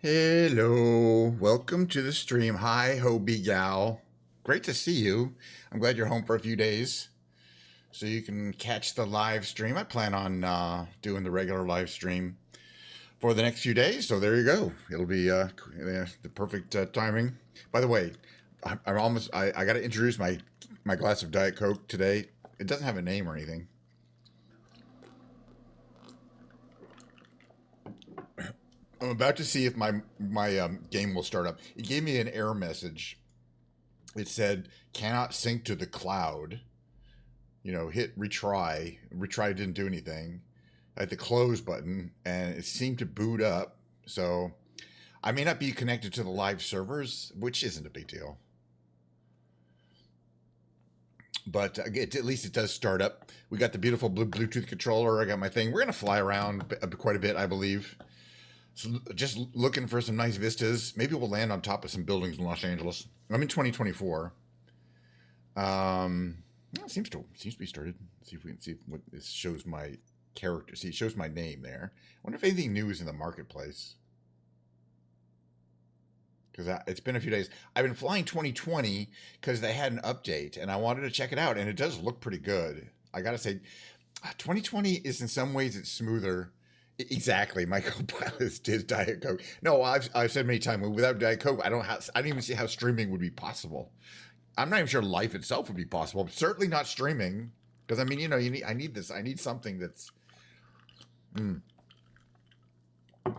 Hello, welcome to the stream. Hi, Hobie Gal. Great to see you. I'm glad you're home for a few days so you can catch the live stream. I plan on doing the regular live stream for the next few days, so there you go. It'll be the perfect timing. By the way, I got to introduce my glass of Diet Coke today. It doesn't have a name or anything. I'm about to see if my game will start up. It gave me an error message. It said cannot sync to the cloud. Hit retry. Retry didn't do anything. I hit the close button and it seemed to boot up. So I may not be connected to the live servers, which isn't a big deal. But at least it does start up. We got the beautiful blue Bluetooth controller. I got my thing. We're going to fly around quite a bit, I believe. So just looking for some nice vistas. Maybe we'll land on top of some buildings in Los Angeles. I'm in 2024. It seems to be started. Let's see if we can see what this shows my character. See, it shows my name there. I wonder if anything new is in the marketplace. Because it's been a few days. I've been flying 2020 because they had an update and I wanted to check it out, and it does look pretty good. I gotta say, 2020 is in some ways it's smoother. Exactly, my co-pilot is Diet Coke. No, I've said many times, without Diet Coke, I don't even see how streaming would be possible. I'm not even sure life itself would be possible. But certainly not streaming, because I mean, I need this. I need something that's. All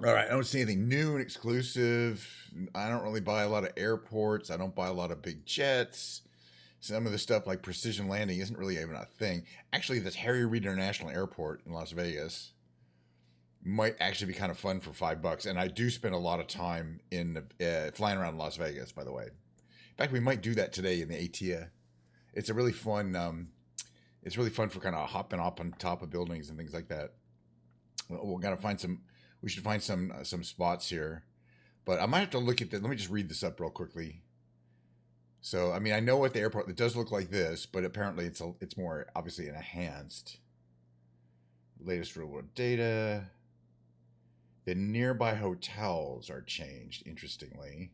right, I don't see anything new and exclusive. I don't really buy a lot of airports. I don't buy a lot of big jets. Some of the stuff like precision landing isn't really even a thing. Actually, this Harry Reid International Airport in Las Vegas might actually be kind of fun for $5. And I do spend a lot of time in flying around Las Vegas, by the way. In fact, we might do that today in the ATIA. It's a really fun. It's really fun for kind of hopping up on top of buildings and things like that. We're gonna find some. We should find some spots here, but I might have to look at that. Let me just read this up real quickly. So, I mean, I know what the airport. It does look like this, but apparently it's more obviously enhanced. Latest real world data. The nearby hotels are changed. Interestingly,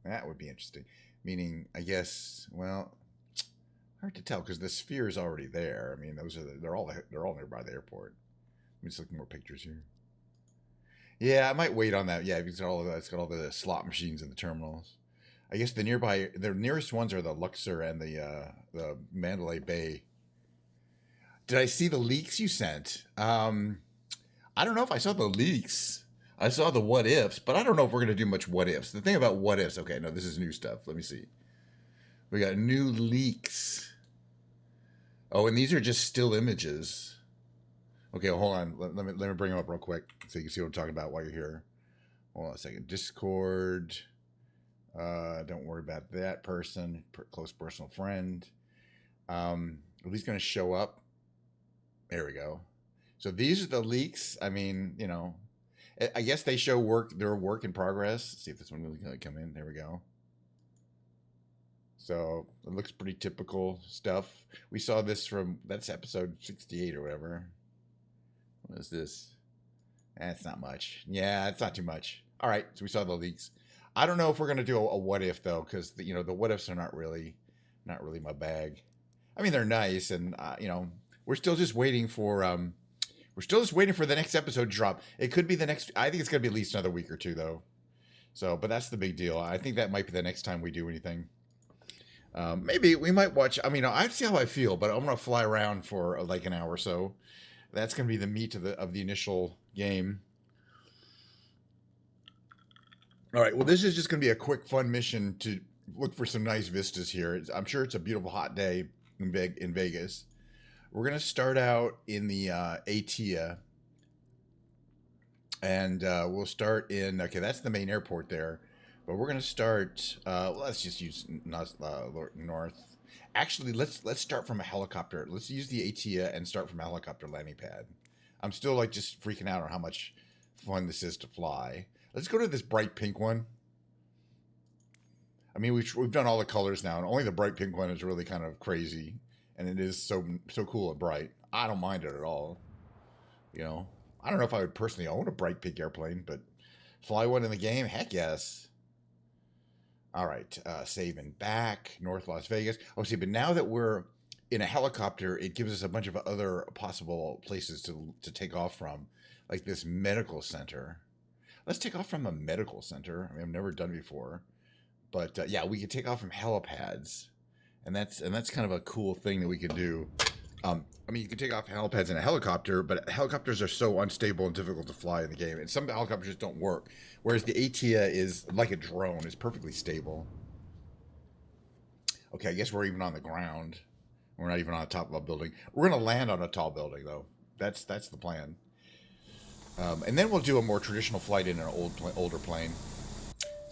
that would be interesting. Meaning, I guess, well, hard to tell because the sphere is already there. I mean, they're all nearby the airport. Let me just look at more pictures here. Yeah, I might wait on that. Yeah, because it's got all the slot machines in the terminals. I guess the nearest ones are the Luxor and the Mandalay Bay. Did I see the leaks you sent? I don't know if I saw the leaks. I saw the what ifs, but I don't know if we're gonna do much what ifs. The thing about what ifs, okay, no, this is new stuff. Let me see. We got new leaks. Oh, and these are just still images. Okay, well, hold on. Let me bring them up real quick so you can see what I'm talking about while you're here. Hold on a second. Discord. Don't worry about that person. Close personal friend. Are these going to show up? There we go. So these are the leaks. I mean, I guess they show work. They're a work in progress. Let's see if this one really going to come in. There we go. So it looks pretty typical stuff. We saw this that's episode 68 or whatever. What is this? That's not much. Yeah, it's not too much. All right, so we saw the leaks. I don't know if we're gonna do a what if though, because the what ifs are not really my bag. I mean, they're nice, and we're still just waiting for the next episode to drop. It could be the next. I think it's gonna be at least another week or two though. So, but that's the big deal. I think that might be the next time we do anything. Maybe we might watch. I mean, I see how I feel, but I'm gonna fly around for like an hour or so. That's going to be the meat of the initial game. All right. Well, this is just going to be a quick, fun mission to look for some nice vistas here. I'm sure it's a beautiful, hot day in Vegas. We're going to start out in the ATIA, and we'll start in. Okay, that's the main airport there, but we're going to start. Let's just use North. Actually, let's start from a helicopter. Let's use the ATIA and start from a helicopter landing pad. I'm still like just freaking out on how much fun this is to fly. Let's go to this bright pink one. I mean, we've done all the colors now, and only the bright pink one is really kind of crazy, and it is so cool and bright. I don't mind it at all. I don't know if I would personally own a bright pink airplane, but Fly one in the game? Heck yes. All right, save and back, North Las Vegas. Oh, see, but now that we're in a helicopter, it gives us a bunch of other possible places to take off from, like this medical center. Let's take off from a medical center. I mean, I've never done before, but yeah, we could take off from helipads, and that's kind of a cool thing that we could do. I mean, you can take off helipads in a helicopter, but helicopters are so unstable and difficult to fly in the game, and some helicopters just don't work. Whereas the ATIA is like a drone; it's perfectly stable. Okay, I guess we're even on the ground. We're not even on the top of a building. We're gonna land on a tall building, though. That's the plan. And then we'll do a more traditional flight in an older plane.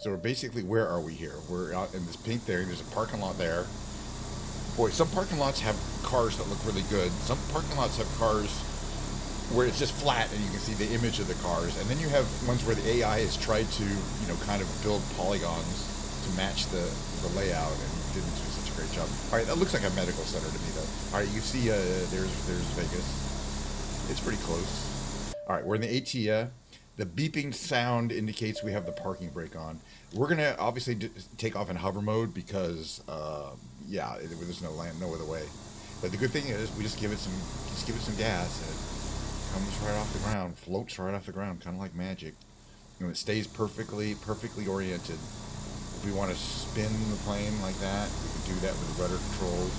So we're basically, where are we here? We're out in this pink thing. There's a parking lot there. Boy, some parking lots have cars that look really good. Some parking lots have cars where it's just flat and you can see the image of the cars. And then you have ones where the AI has tried to, kind of build polygons to match the layout, and didn't do such a great job. All right, that looks like a medical center to me, though. All right, you see, there's Vegas. It's pretty close. All right, we're in the ATIA. The beeping sound indicates we have the parking brake on. We're gonna obviously take off in hover mode because, yeah, there's no other way. But the good thing is we just give it some gas, and it comes right off the ground, floats right off the ground, kind of like magic. And it stays perfectly oriented. If we want to spin the plane like that, we can do that with the rudder controls.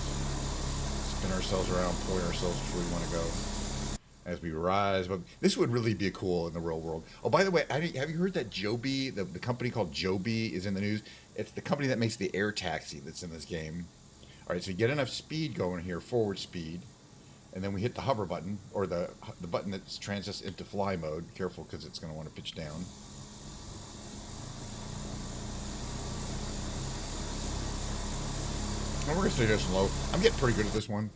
Spin ourselves around, point ourselves to where we want to go as we rise. But this would really be cool in the real world. Oh, by the way, have you heard that Joby, the company called Joby, is in the news? It's the company that makes the air taxi that's in this game. All right, so you get enough speed going here, forward speed, and then we hit the hover button, or the button that translates into fly mode. Be careful, because it's going to want to pitch down. And we're going to stay nice and low. I'm getting pretty good at this one.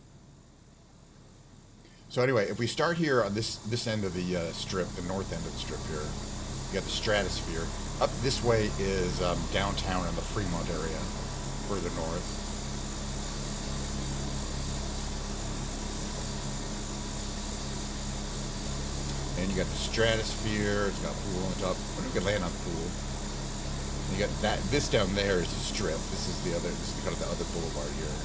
So anyway, if we start here on this end of the strip, the north end of the strip here, you got the stratosphere. Up this way is downtown in the Fremont area, further north. And you got the stratosphere. It's got a pool on the top. I wonder if we could land on the pool. And you got that. This down there is the strip. This is kind of the other boulevard here.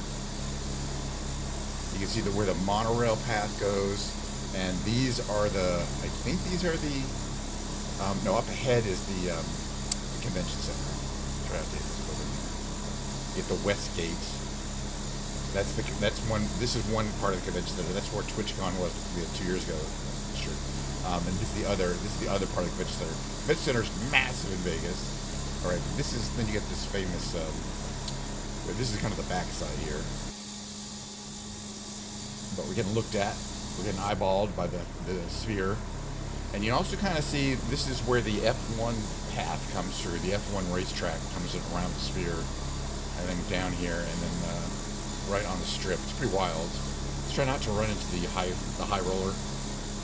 You can see where the monorail path goes, and these are I think these are the, no, up ahead is the convention center. Try to take this building. You get the West Gate. That's one. This is one part of the convention center. That's where TwitchCon was 2 years ago. Sure. And this is the other part of the convention center. The convention center is massive in Vegas. All right, then you get this famous. This is kind of the backside here. But we're getting looked at. We're getting eyeballed by the sphere. And you also kind of see this is where the F1 path comes through. The F1 racetrack comes in around the sphere, and then down here, and then right on the strip. It's pretty wild. Let's try not to run into the high roller.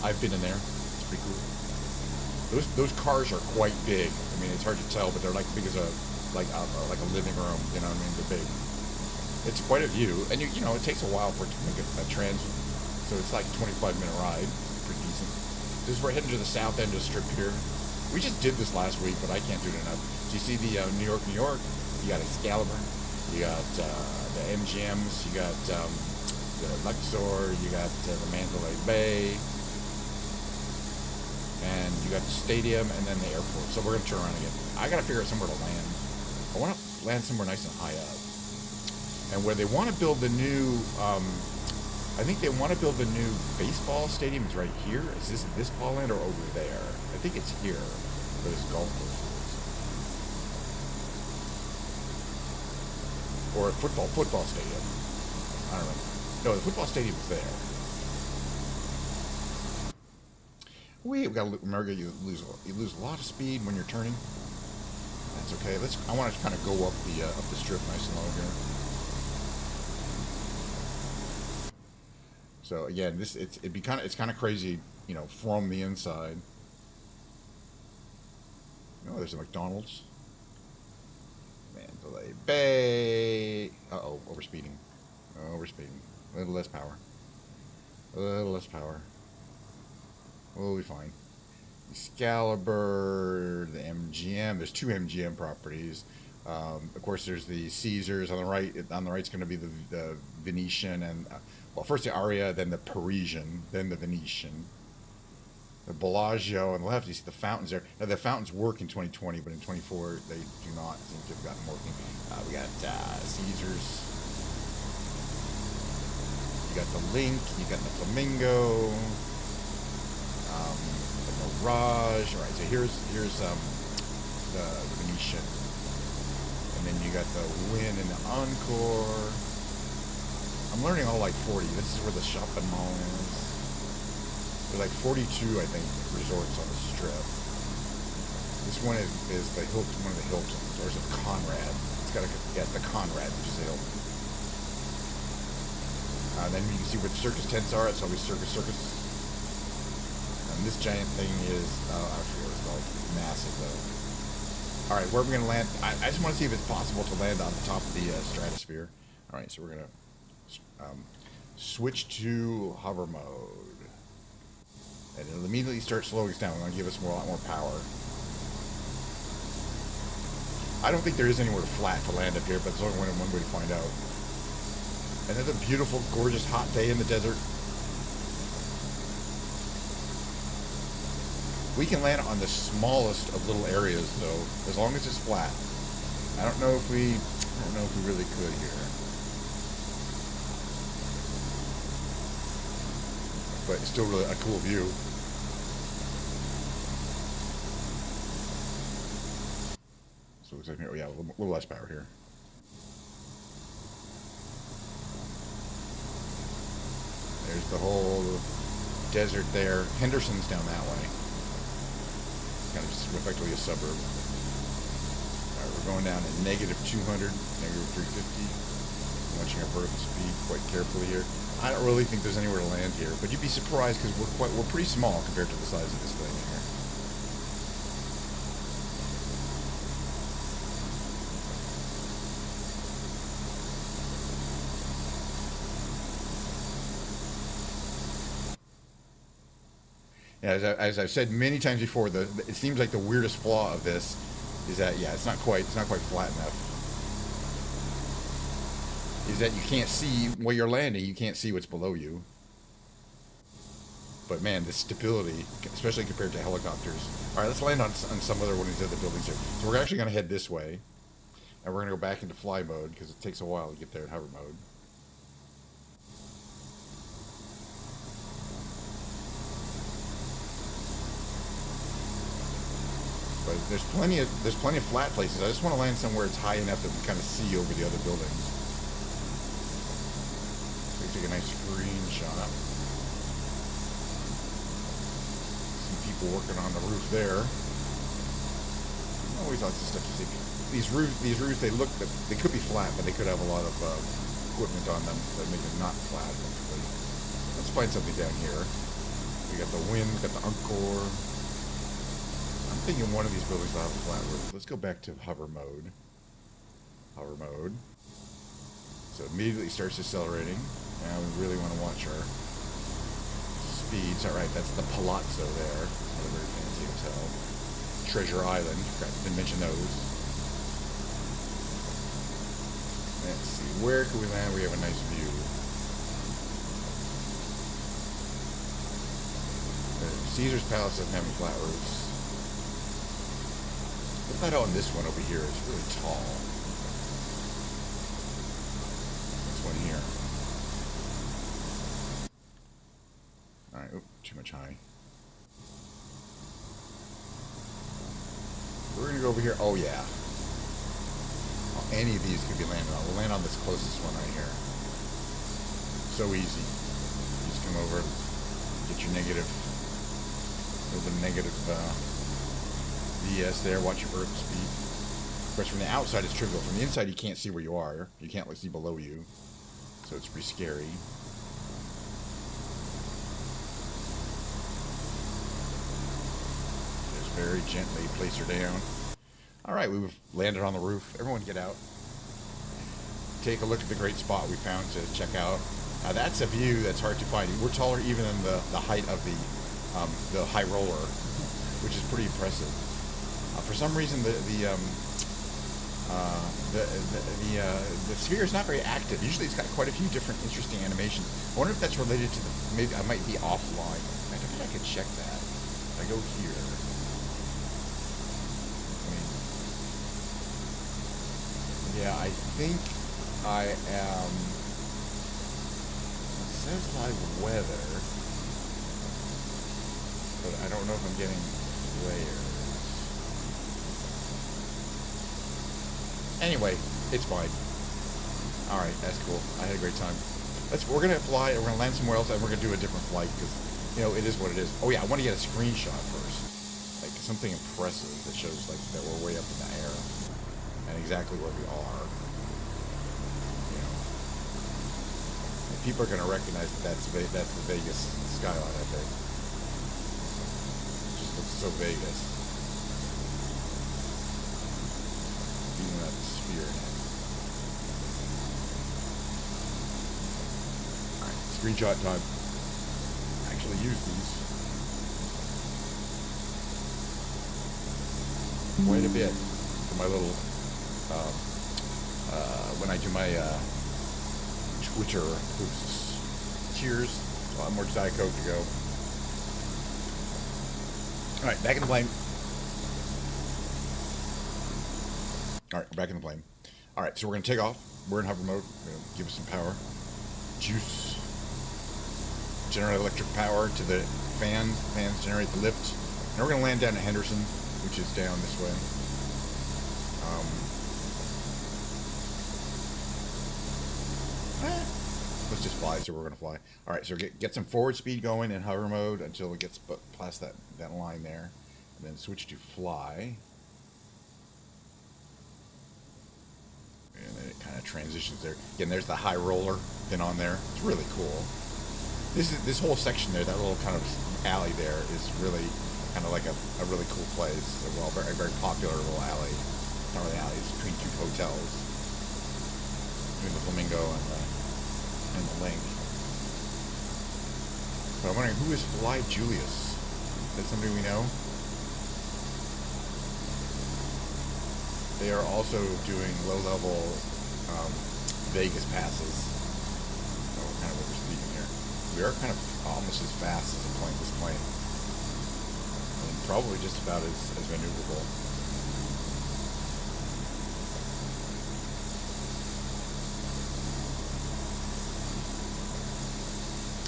I've been in there. It's pretty cool. Those cars are quite big. I mean, it's hard to tell, but they're like big as a living room. You know what I mean? They're big. It's quite a view, and you know it takes a while for it to make a transit, so it's like a 25-minute ride. Pretty decent. This is we're heading to the south end of the strip here. We just did this last week, but I can't do it enough. So you see the New York, you got Excalibur, you got the MGMs, you got the Luxor, you got the Mandalay Bay, and you got the stadium, and then the airport. So we're gonna turn around again. I gotta figure out somewhere to land. I want to land somewhere nice and high up. And where they want to build the new, I think they want to build the new baseball stadium is right here. Is this ball land or over there? I think it's here, where this golf course is. Or a football stadium. I don't know. No, the football stadium is there. We got to remember you lose a lot of speed when you're turning. That's okay. I want to kind of go up the strip nice and low here. So again, it's kind of crazy, from the inside. Oh, there's a McDonald's. Mandalay Bay. Uh-oh, overspeeding. A little less power. We'll be fine. Excalibur, the MGM. There's two MGM properties. Of course, there's the Caesars on the right. On the right's going to be the Venetian, and well, first the Aria, then the Parisian, then the Venetian. The Bellagio on the left, you see the fountains there. Now, the fountains work in 2020, but in 24, they do not seem to have gotten working. We got Caesars. You got the Link. You got the Flamingo. The Mirage. All right, so here's the Venetian. And then you got the Wynn and the Encore. I'm learning all like 40. This is where the shopping mall is. There's like 42, I think, resorts on the strip. This one is the Hilton, one of the Hiltons, or is it Conrad? It's got the Conrad, which is the Hilton. Then you can see where the circus tents are. It's always Circus. And this giant thing is, I forget what it's called. It's massive though. All right, where are we gonna land? I just want to see if it's possible to land on the top of the stratosphere. All right, so we're gonna switch to hover mode. And it'll immediately start slowing us down. It's going to give us a lot more power. I don't think there is anywhere flat to land up here, but there's only one way to find out. Another beautiful, gorgeous, hot day in the desert. We can land on the smallest of little areas, though, as long as it's flat. I don't know if we really could here. But it's still really a cool view. So it looks like, oh yeah, a little less power here. There's the whole desert there. Henderson's down that way. Kind of just effectively a suburb. Alright, we're going down at negative 200, negative 350. Watching our vertical speed quite carefully here. I don't really think there's anywhere to land here, but you'd be surprised because we're pretty small compared to the size of this thing here. Yeah, as I've said many times before, it seems like the weirdest flaw of this is that it's not quite flat enough. Is that you can't see where you're landing, you can't see what's below you. But man, the stability, especially compared to helicopters. All right, let's land on some other one of these other buildings here. So we're actually going to head this way, and we're going to go back into fly mode because it takes a while to get there in hover mode. But there's plenty of flat places. I just want to land somewhere it's high enough that we kind of see over the other buildings. Take a nice screenshot. Some people working on the roof there. Always lots of stuff to see. These roofs, they could be flat, but they could have a lot of equipment on them that make them not flat. Let's find something down here. We got the Wynn, we got the Encore. I'm thinking one of these buildings will have a flat roof. Let's go back to hover mode. Hover mode. So it immediately starts accelerating. Now we really want to watch our speeds. All right, that's the Palazzo there. Another very fancy hotel. Treasure Island. Didn't mention those. Let's see. Where can we land? We have a nice view. Caesar's Palace doesn't have any flat roofs. What about on this one over here? It's really tall. This one here. Alright, too much high. We're gonna go over here. Oh yeah. Any of these could be landed on. We'll land on this closest one right here. So easy. Just come over, get your negative, a little bit of negative VS there. Watch your vertical speed. Of course, from the outside it's trivial. From the inside, you can't see where you are. You can't see below you, so it's pretty scary. Just very gently place her down. All right, we've landed on the roof. Everyone get out. Take a look at the great spot we found to check out. Now that's a view that's hard to find. We're taller even than the height of the high roller. which is pretty impressive. For some reason, the sphere is not very active. Usually, it's got quite a few different interesting animations. I wonder if that's related to the. Maybe I might be offline. I think I could check that. If I go here. Yeah, I think I am. It says live weather, but I don't know if I'm getting players. Anyway, it's fine. All right, that's cool. I had a great time. We're gonna fly. We're gonna land somewhere else, and we're gonna do a different flight because, it is what it is. Oh yeah, I want to get a screenshot first, like something impressive that shows like that we're way up in the air. And exactly where we are. And people are going to recognize that that's the Vegas skyline, I think. It just looks so Vegas. Even that sphere. Alright, screenshot time. Actually use these quite a bit for my little when I do my Twitter posts. Cheers. A lot more Diet Coke to go. Alright, back in the plane. Alright, we're back in the plane. Alright, so we're going to take off. We're in hover mode. We're going to give us some power. Juice. Generate electric power to the fans. Fans generate the lift. And we're going to land down at Henderson, which is down this way. Let's just fly, so we're going to fly. Alright, so get some forward speed going in hover mode until it gets past that line there. And then switch to fly. And then it kind of transitions there. Again, there's the high roller pin on there. It's really cool. This whole section there, that little kind of alley there is really kind of like a really cool place. Well, very, very popular little alley. It's not really an alley, it's between two hotels. Between the Flamingo and the Link. So I'm wondering, who is Fly Julius? Is that somebody we know? They are also doing low-level Vegas passes. So kind of what we're speaking here. We are kind of almost as fast as this plane. And probably just about as maneuverable.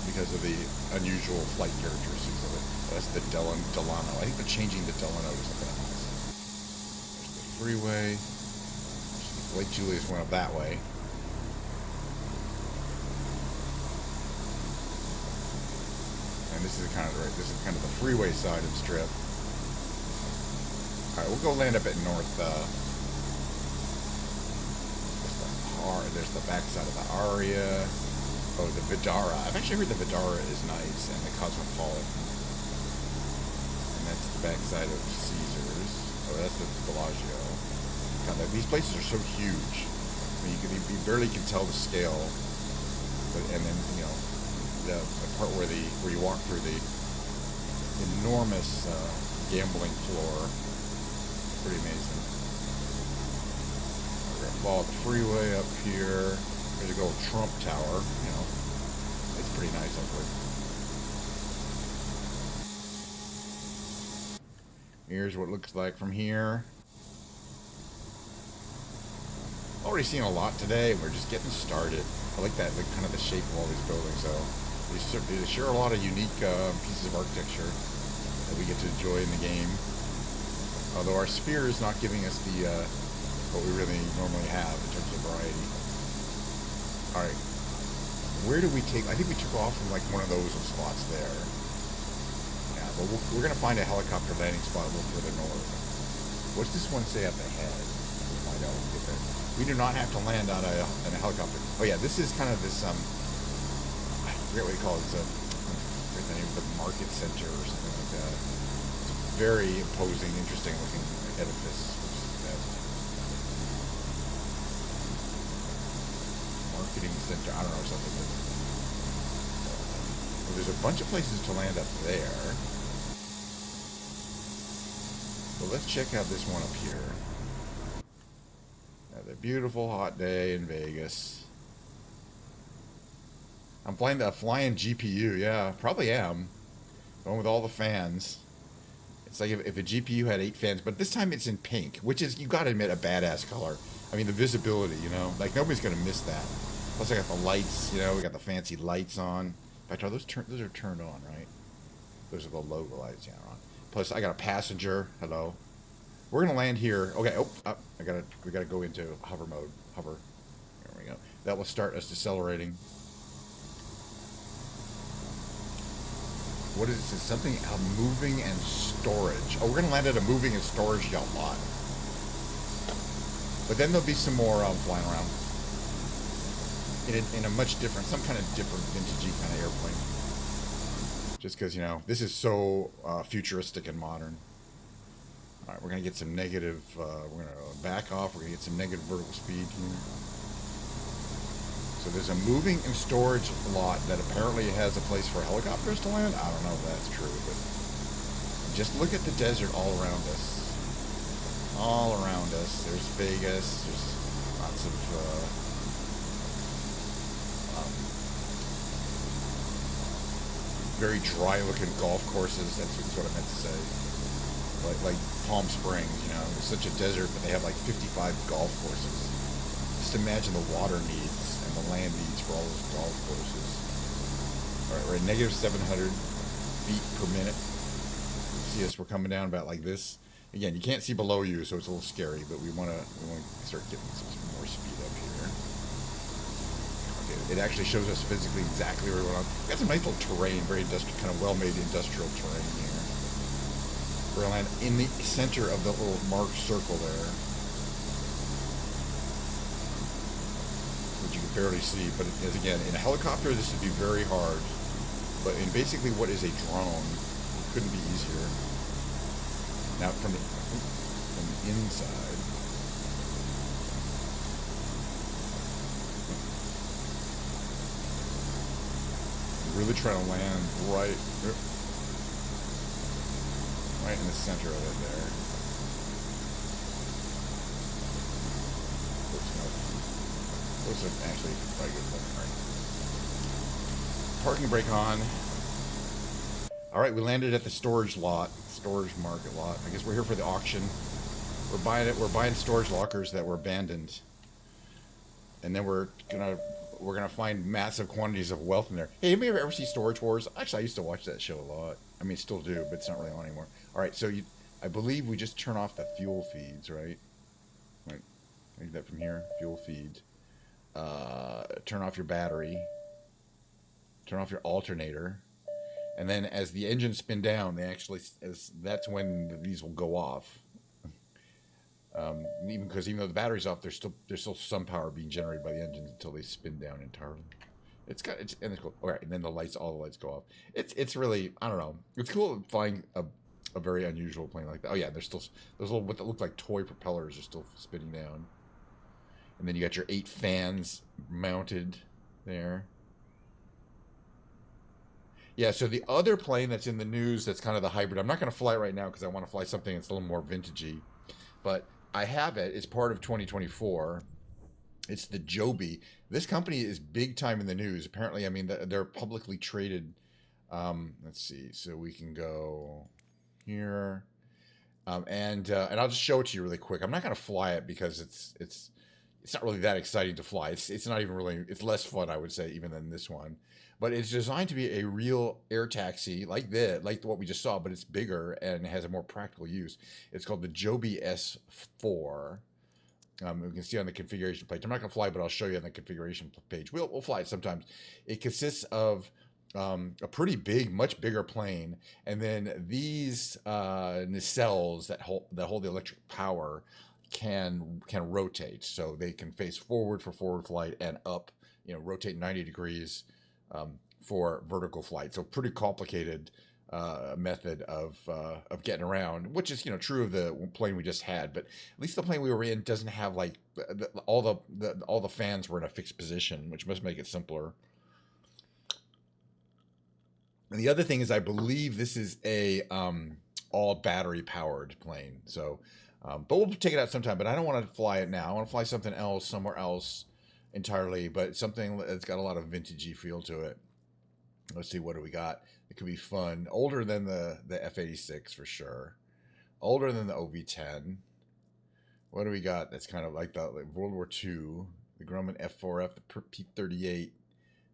Because of the unusual flight characteristics of it. That's the Delano. I think they're changing the Delano to something else. There's the freeway. Lake Julius went up that way. And this is kind of the freeway side of the strip. All right, we'll go land up at North. There's the backside of the Aria. Oh, the Vidara. I've actually heard the Vidara is nice, and the Cosmopolitan. And that's the backside of Teasers. Oh, that's the Bellagio. God, these places are so huge. I mean, you barely can tell the scale. And then, the part where you walk through the enormous gambling floor. Pretty amazing. We're gonna follow the freeway up here. There's a good old Trump Tower, It's pretty nice up there. Here's what it looks like from here. Already seen a lot today. We're just getting started. I like that, kind of the shape of all these buildings, though. They share a lot of unique pieces of architecture that we get to enjoy in the game. Although our sphere is not giving us the what we really normally have in terms of variety. Alright, where do we take? I think we took off from like one of those spots there. Yeah, but we're going to find a helicopter landing spot a little further north. What's this one say up ahead? We'll find out when we get there. We do not have to land on a helicopter. Oh yeah, this is kind of this, I forget what you call it. It's the name of the market center or something like that. It's a very imposing, interesting looking edifice. Marketing center, I don't know, something. Well, there's a bunch of places to land up there. But let's check out this one up here. Another beautiful hot day in Vegas. I'm flying the flying GPU. Yeah, probably am. Going with all the fans. It's like if a GPU had 8 fans, but this time it's in pink, which is, you gotta admit, a badass color. I mean, the visibility, you know, like nobody's gonna miss that. Plus, I got the lights, you know, we got the fancy lights on. In fact, those are turned on, right? Those are the logo lights, yeah, on. Plus, I got a passenger. Hello. We're gonna land here. Okay. Oh, we gotta go into hover mode. Hover. There we go. That will start us decelerating. What is it? It's something about moving and storage. Oh, we're gonna land at a moving and storage yacht lot. But then there'll be some more flying around in a much different, some kind of different vintagey kind of airplane. Just because, you know, this is so futuristic and modern. All right, we're gonna get some negative. We're gonna back off. We're gonna get some negative vertical speed here. So there's a moving and storage lot that apparently has a place for helicopters to land. I don't know if that's true, but just look at the desert all around us. All around us. There's Vegas. There's lots of very dry-looking golf courses. That's what I meant to say. Like Palm Springs, you know, it's such a desert, but they have like 55 golf courses. Just imagine the water needs and the land needs for all those golf courses. All right, we're at negative 700 feet per minute. See us, we're coming down about like this. Again, you can't see below you, so it's a little scary, but we want to start getting some more speed up here. Okay, it actually shows us physically exactly where we're going. We got some nice little terrain, very industrial, kind of well-made industrial terrain here. We're going to land in the center of the little marked circle there, which you can barely see, but it is, again, in a helicopter, this would be very hard. But in basically what is a drone, it couldn't be easier. Now, from the inside, really trying to land right in the center of it there. Those are actually quite good. Right. Parking brake on. All right, we landed at the storage market lot. I guess we're here for the auction. We're buying storage lockers that were abandoned, and then we're gonna find massive quantities of wealth in there. Hey, anybody ever see Storage Wars? Actually, I used to watch that show a lot. I mean, still do, but it's not really on anymore. All right, so I believe we just turn off the fuel feeds, right? Right, make that from here. Fuel feed. Turn off your battery. Turn off your alternator. And then as the engines spin down, that's when these will go off. Even though the battery's off, there's still some power being generated by the engines until they spin down entirely. It's cool. All right, and then all the lights go off. It's really, I don't know. It's cool flying a very unusual plane like that. Oh yeah, there's little what that look like toy propellers are still spinning down. And then you got your 8 fans mounted there. Yeah, so the other plane that's in the news that's kind of the hybrid, I'm not going to fly it right now because I want to fly something that's a little more vintagey. But I have it. It's part of 2024. It's the Joby. This company is big time in the news. Apparently, I mean, they're publicly traded. Let's see. So we can go here. And I'll just show it to you really quick. I'm not going to fly it because it's not really that exciting to fly. It's not even really, it's less fun, I would say, even than this one. But it's designed to be a real air taxi like what we just saw, but it's bigger and it has a more practical use. It's called the Joby S4. We can see on the configuration page. I'm not going to fly, but I'll show you on the configuration page. We'll fly it sometimes. It consists of a pretty big, much bigger plane, and then these nacelles that hold the electric power can rotate, so they can face forward for forward flight and up, rotate 90 degrees for vertical flight. So pretty complicated method of getting around, which is true of the plane we just had. But at least the plane we were in doesn't have like all the fans were in a fixed position, which must make it simpler. And the other thing is, I believe this is a all battery powered plane. So, but we'll take it out sometime. But I don't want to fly it now. I want to fly something else somewhere else entirely, but something that's got a lot of vintagey feel to it. Let's see, what do we got? It could be fun. Older than the F-86 for sure. Older than the OV-10. What do we got that's kind of like the World War II? The Grumman F-4F, the P-38,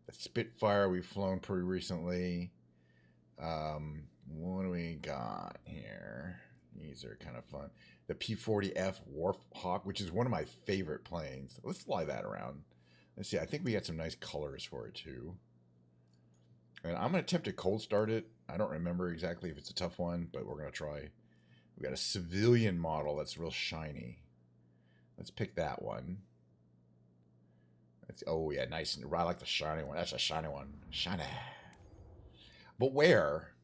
the Spitfire we've flown pretty recently. What do we got here? These are kind of fun. The P-40F Warhawk, which is one of my favorite planes. Let's fly that around. Let's see. I think we got some nice colors for it too. And I'm going to attempt to cold start it. I don't remember exactly if it's a tough one, but we're going to try. We got a civilian model that's real shiny. Let's pick that one. Oh, yeah, nice. I like the shiny one. That's a shiny one. Shiny. But where?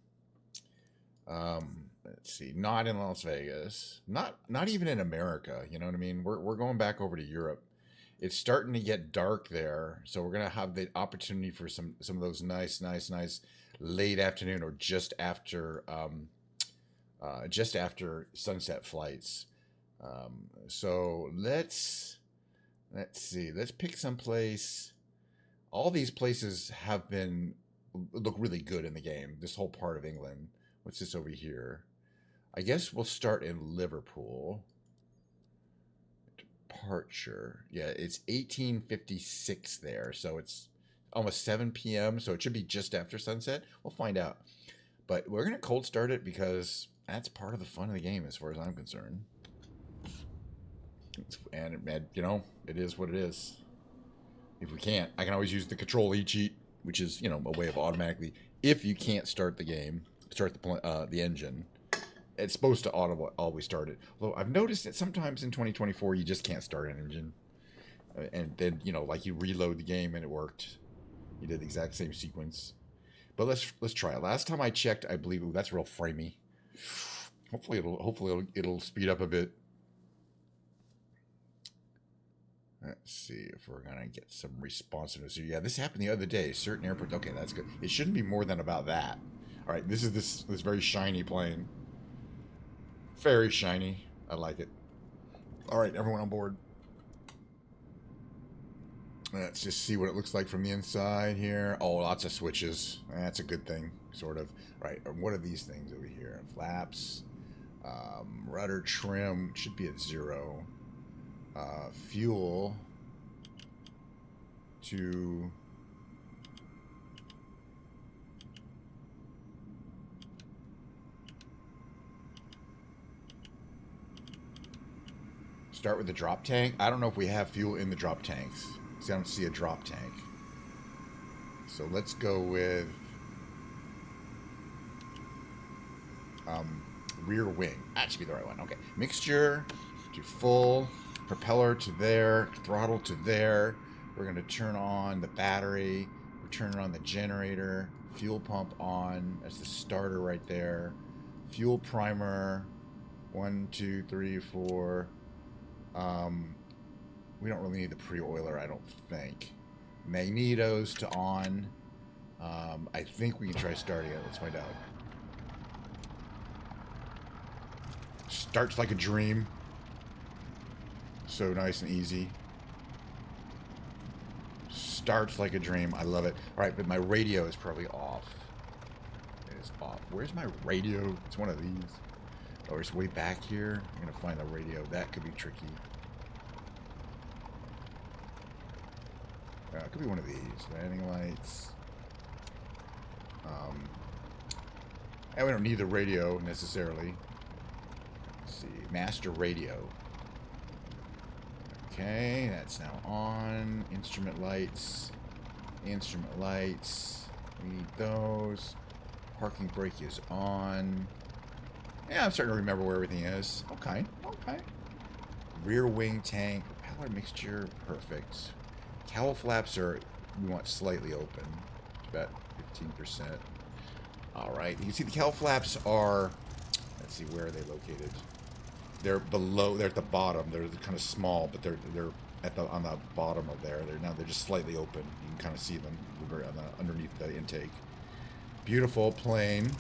Let's see. Not in Las Vegas. Not even in America. You know what I mean? We're going back over to Europe. It's starting to get dark there, so we're gonna have the opportunity for some of those nice late afternoon or just after sunset flights. So let's see. Let's pick some place. All these places look really good in the game. This whole part of England. What's this over here? I guess we'll start in Liverpool. Departure. Yeah, it's 1856 there, so it's almost 7 p.m. So it should be just after sunset. We'll find out. But we're gonna cold start it because that's part of the fun of the game, as far as I'm concerned. And you know, it is what it is. If we can't, I can always use the Control-E cheat, which is, you know, a way of automatically, if you can't start the game, start the engine. It's supposed to always start it. Although I've noticed that sometimes in 2024 you just can't start an engine, and then, you know, like, you reload the game and it worked. You did the exact same sequence. But let's try it. Last time I checked, I believe, ooh, that's real framey. Hopefully it'll speed up a bit. Let's see if we're gonna get some responsiveness. Yeah, this happened the other day. Certain airports. Okay, that's good. It shouldn't be more than about that. All right, this is this very shiny plane. Very shiny. I like it. All right, everyone on board. Let's just see what it looks like from the inside here. Oh, lots of switches. That's a good thing, sort of. Right, what are these things over here? Flaps, rudder trim should be at 0. Fuel to start with the drop tank. I don't know if we have fuel in the drop tanks, because I don't see a drop tank. So let's go with rear wing. That should be the right one. Okay, mixture to full. Propeller to there, throttle to there. We're going to turn on the battery. We're turning on the generator. Fuel pump on. That's the starter right there. Fuel primer. 1, 2, 3, 4. We don't really need the pre-oiler, I don't think. Magnetos to on. I think we can try starting it. Let's find out. Starts like a dream. So nice and easy. Starts like a dream. I love it. All right, but my radio is probably off. It is off. Where's my radio? It's one of these. Oh, it's way back here. I'm going to find the radio. That could be tricky. It could be one of these. Landing lights. And we don't need the radio necessarily. Let's see. Master radio. Okay, that's now on. Instrument lights. Instrument lights. We need those. Parking brake is on. Yeah, I'm starting to remember where everything is. Okay, okay. Rear wing tank. Propeller mixture. Perfect. Cowl flaps we want slightly open. It's about 15%. Alright, you can see the cowl flaps are, let's see, where are they located? They're below, they're at the bottom. They're kind of small, but they're on the bottom of there. They're just slightly open. You can kind of see them underneath the intake. Beautiful plane.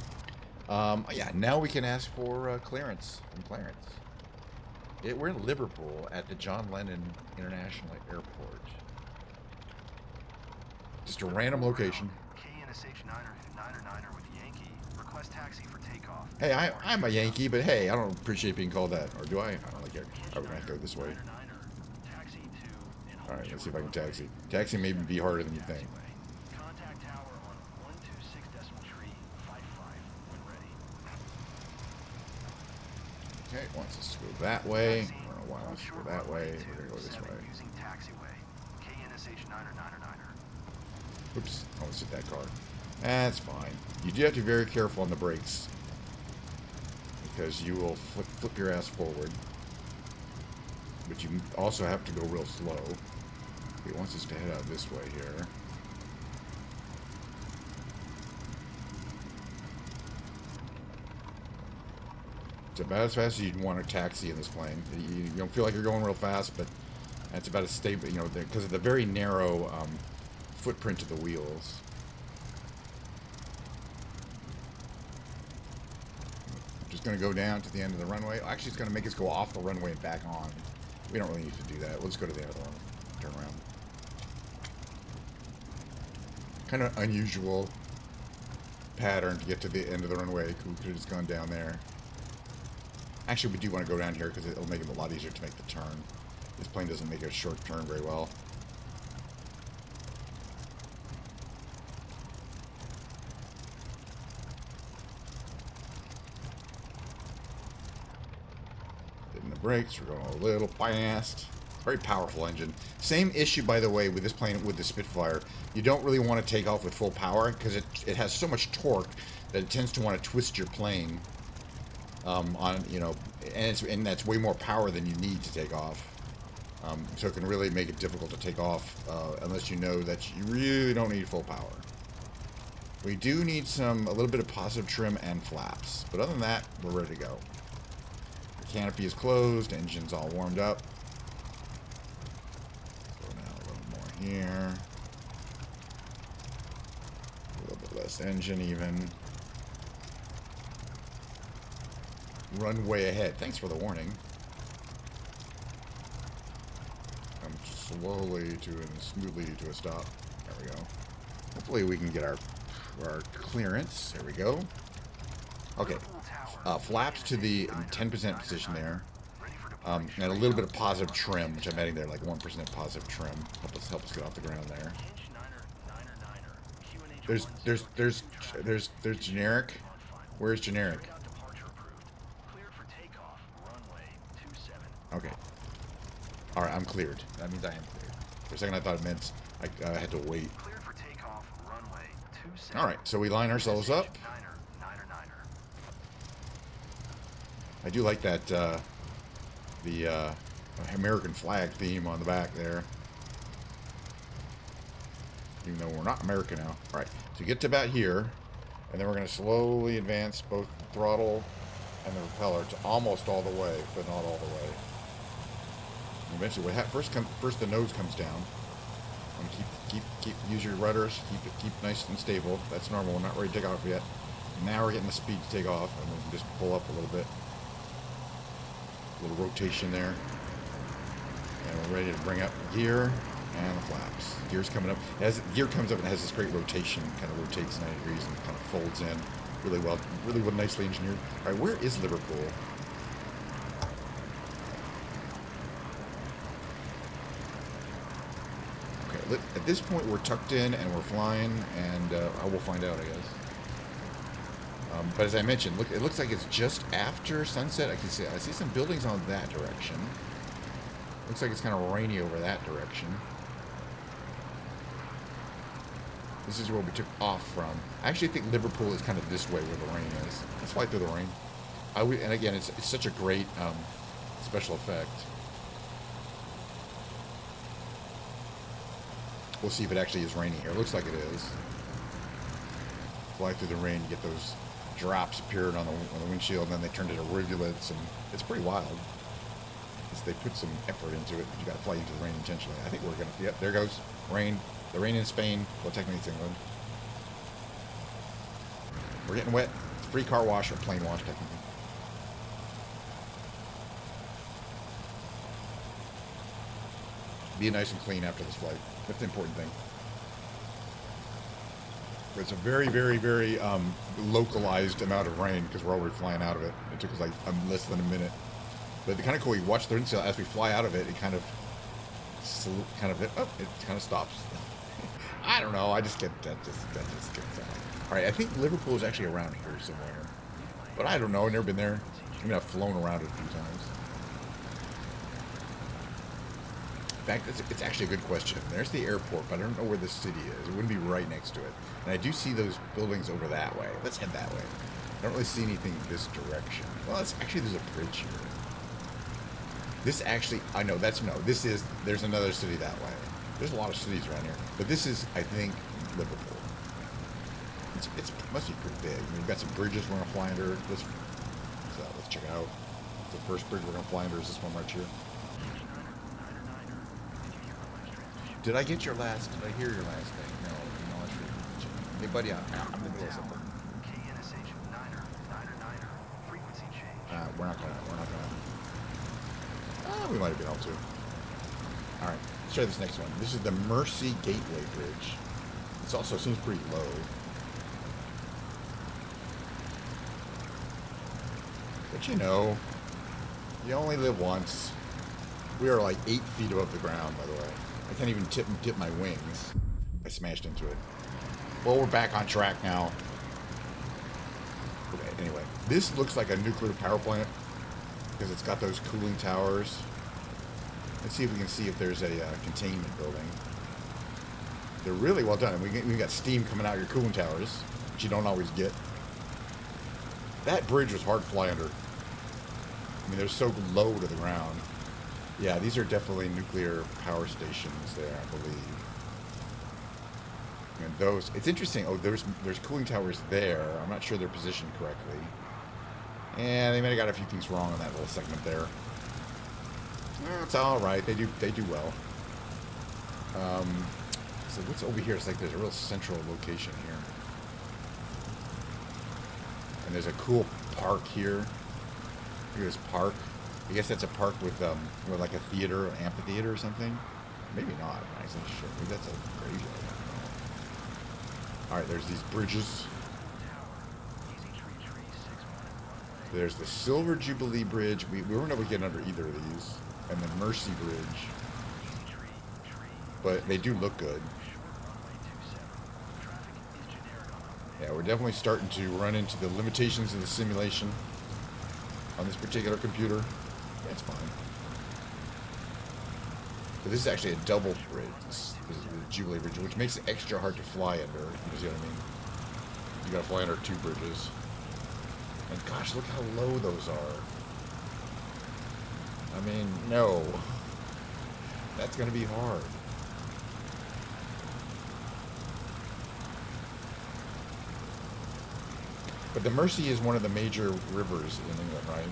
Yeah, now we can ask for clearance from Clarence. We're in Liverpool at the John Lennon International Airport. Just a random location. KNSH 9er with Yankee. Request taxi for takeoff. Hey, I'm a Yankee, but hey, I don't appreciate being called that. Or do I? I don't like it. Oh, we're going to go this way. Alright, let's see if I can taxi. Taxi may be harder than you think. Contact tower on 126.355 when ready. Okay, it wants us to go that way. I don't know why it wants to go that way. We're going to go this way. Using taxiway. KNSH 9er. Oops, I almost hit that car. That's fine. You do have to be very careful on the brakes, because you will flip your ass forward. But you also have to go real slow. It wants us to head out this way here. It's about as fast as you'd want a taxi in this plane. You don't feel like you're going real fast, but that's about as stable, you know, because of the very narrow footprint of the wheels. Just going to go down to the end of the runway. Actually, it's going to make us go off the runway and back on. We don't really need to do that. We'll just go to the other one. Turn around. Kind of unusual pattern to get to the end of the runway. We could have just gone down there. Actually, we do want to go down here because it'll make it a lot easier to make the turn. This plane doesn't make a short turn very well. Hitting the brakes. We're going a little fast. Very powerful engine. Same issue, by the way, with this plane, with the Spitfire. You don't really want to take off with full power because it has so much torque that it tends to want to twist your plane. And that's way more power than you need to take off. So it can really make it difficult to take off unless you know that you really don't need full power. We do need a little bit of positive trim and flaps, but other than that, we're ready to go. The canopy is closed, engine's all warmed up. Here. A little bit less engine even. Runway ahead. Thanks for the warning. Come slowly and smoothly to a stop. There we go. Hopefully we can get our clearance. There we go. Okay. Flaps to the 10% position there. And a little bit of positive trim, which I'm adding there, like 1% positive trim. Help us get off the ground there. There's generic. Where's generic? Okay. All right, I'm cleared. That means I am cleared. For a second, I thought it meant I had to wait. All right, so we line ourselves up. I do like that. The American flag theme on the back there. Even though we're not American now. Alright, so get to about here, and then we're going to slowly advance both the throttle and the propeller to almost all the way, but not all the way. And eventually, first the nose comes down. And use your rudders, keep nice and stable. That's normal, we're not ready to take off yet. Now we're getting the speed to take off, and we can just pull up a little bit. Little rotation there, and we're ready to bring up gear and the flaps. Gear's coming up. Gear comes up and has this great rotation, kind of rotates 90 degrees and kind of folds in really well, nicely engineered. All right, where is Liverpool? Okay, at this point we're tucked in and we're flying, and I will find out, I guess. But as I mentioned, look, it looks like it's just after sunset. I see some buildings on that direction. Looks like it's kind of rainy over that direction. This is where we took off from. I actually think Liverpool is kind of this way where the rain is. Let's fly through the rain. And again, it's such a great special effect. We'll see if it actually is raining here. It looks like it is. Fly through the rain, you get those drops appeared on the windshield, and then they turned into rivulets, and it's pretty wild. They put some effort into it. You got to fly into the rain intentionally. I think we're gonna. Yep, there goes rain. The rain in Spain. Well, technically it's England. We're getting wet. It's free car wash or plane wash, technically. Be nice and clean after this flight. That's the important thing. It's a very, very, very localized amount of rain because we're already flying out of it. It took us like less than a minute. But it's kind of cool. You watch the insail as we fly out of it. It kind of stops. I don't know. I just get that just gets out. All right. I think Liverpool is actually around here somewhere, but I don't know. I've never been there. I mean, I've flown around it a few times. In fact, it's actually a good question. There's the airport, but I don't know where the city is. It wouldn't be right next to it. And I do see those buildings over that way. Let's head that way. I don't really see anything this direction. Well, there's a bridge here. This actually, I know, there's another city that way. There's a lot of cities around here. But this is, I think, Liverpool. It must be pretty big. I mean, we've got some bridges we're going to fly under. Let's check it out. The first bridge we're going to fly under is this one right here. Did I get your last? Did I hear your last thing? No, hey, buddy, I'm in the middle of something. We're not gonna. We might have been able to. All right, let's try this next one. This is the Mersey Gateway Bridge. This also seems pretty low. But you know, you only live once. We are like 8 feet above the ground, by the way. I can't even tip my wings. I smashed into it. Well, we're back on track now. Okay, anyway, this looks like a nuclear power plant because it's got those cooling towers. Let's see if we can see if there's a containment building. They're really well done. We got steam coming out of your cooling towers, which you don't always get. That bridge was hard to fly under. I mean, they're so low to the ground. Yeah, these are definitely nuclear power stations there, I believe. And those, it's interesting. Oh, there's cooling towers there. I'm not sure they're positioned correctly. And they might have got a few things wrong on that little segment there. It's all right. They do well. So what's over here? It's like there's a real central location here. And there's a cool park here. Look at this park. I guess that's a park with like a theater, an amphitheater or something. Maybe not. I'm not sure. Maybe that's a graveyard. All right, there's these bridges. There's the Silver Jubilee Bridge. We weren't able to get under either of these. And the Mersey Bridge. But they do look good. Yeah, we're definitely starting to run into the limitations of the simulation on this particular computer. That's fine. But this is actually a double bridge. This is the Jubilee Bridge, which makes it extra hard to fly under. You see what I mean? You gotta fly under 2 bridges. And gosh, look how low those are. I mean, no. That's gonna be hard. But the Mersey is one of the major rivers in England, right?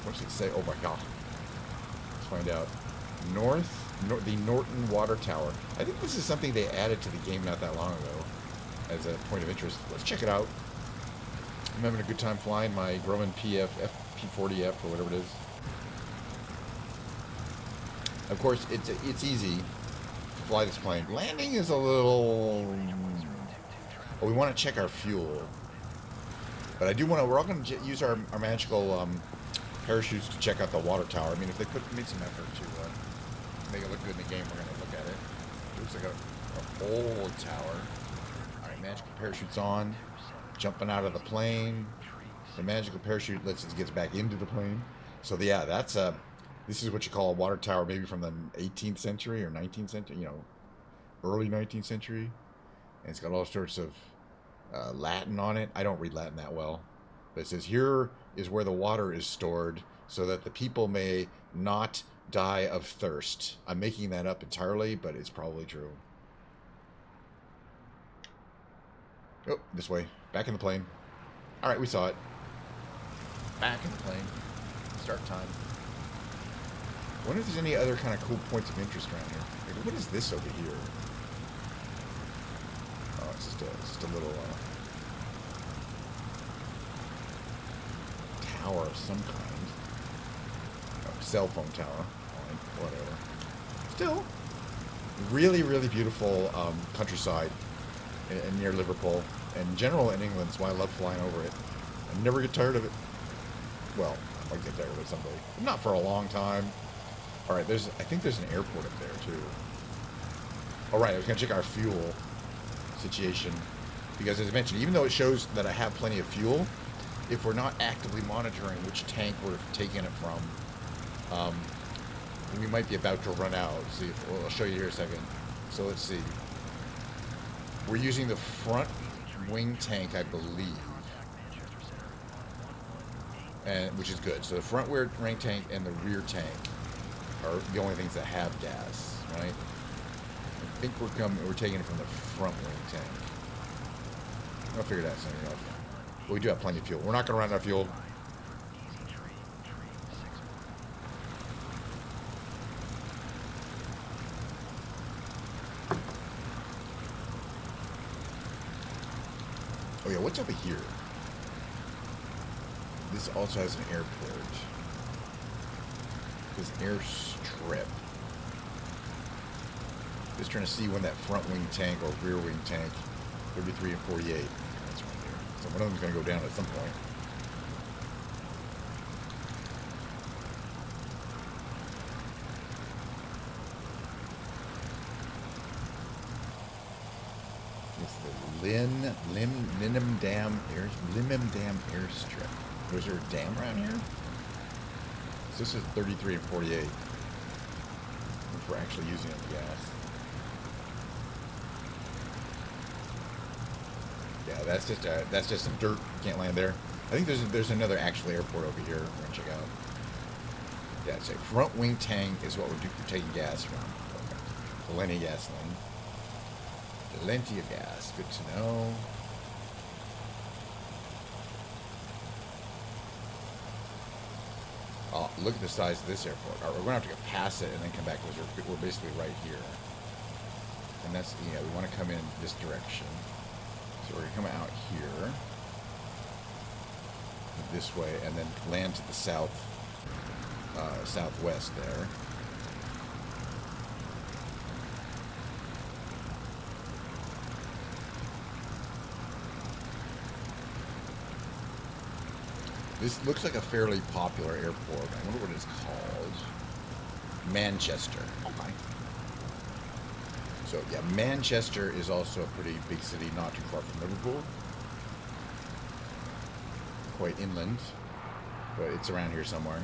What's it say? Oh my god. Let's find out. The Norton Water Tower. I think this is something they added to the game not that long ago as a point of interest. Let's check it out. I'm having a good time flying my Grumman P40F or whatever it is. Of course, it's easy to fly this plane. Landing is a little... Oh, we want to check our fuel. But I do want to... We're all going to use our magical parachutes to check out the water tower. I mean, if they made some effort to make it look good in the game, we're going to look at it. It looks like a old tower. All right, magical parachutes on. Jumping out of the plane. The magical parachute lets us get back into the plane. So yeah, that's this is what you call a water tower, maybe from the 18th century or 19th century, you know, early 19th century. And it's got all sorts of Latin on it. I don't read Latin that well. But it says, here is where the water is stored so that the people may not die of thirst. I'm making that up entirely, but it's probably true. Oh, this way. Back in the plane. All right, we saw it. Back in the plane. Start time. I wonder if there's any other kind of cool points of interest around here. Like, what is this over here? it's just a little tower of some kind. Oh, cell phone tower. Whatever. Still, really, really beautiful countryside near Liverpool. And in general in England, that's why I love flying over it. I never get tired of it. Well, I might get tired of it someday. But not for a long time. Alright, I think there's an airport up there, too. Alright, I was going to check our fuel situation. Because as I mentioned, even though it shows that I have plenty of fuel, if we're not actively monitoring which tank we're taking it from, we might be about to run out. See if, well, I'll show you here in a second. So let's see. We're using the front wing tank, I believe. And which is good. So the front wing tank and the rear tank are the only things that have gas, right? I think we're taking it from the front wing tank. I'll figure that soon enough. But we do have plenty of fuel. We're not going to run out of fuel. Oh yeah, what's over here? This also has an airport. This airstrip. Just trying to see when that front wing tank or rear wing tank, 33 and 48. That's right there. So one of them's going to go down at some point. Limham Dam Airstrip. Was there a dam around here? So this is 33 and 48. If we're actually using it for gas. Yeah, that's just some dirt. You can't land there. I think there's another actual airport over here. We're gonna check out. Yeah, it's a front wing tank is what we're taking gas from. Perfect. Plenty of gasoline. Plenty of gas. Good to know. Oh, look at the size of this airport. All right, we're going to have to go past it and then come back because we're basically right here. And that's, yeah, we want to come in this direction. So we're going to come out here. This way and then land to the south, southwest there. This looks like a fairly popular airport. I wonder what it's called. Manchester. Okay. So, yeah, Manchester is also a pretty big city, not too far from Liverpool. Quite inland, but it's around here somewhere.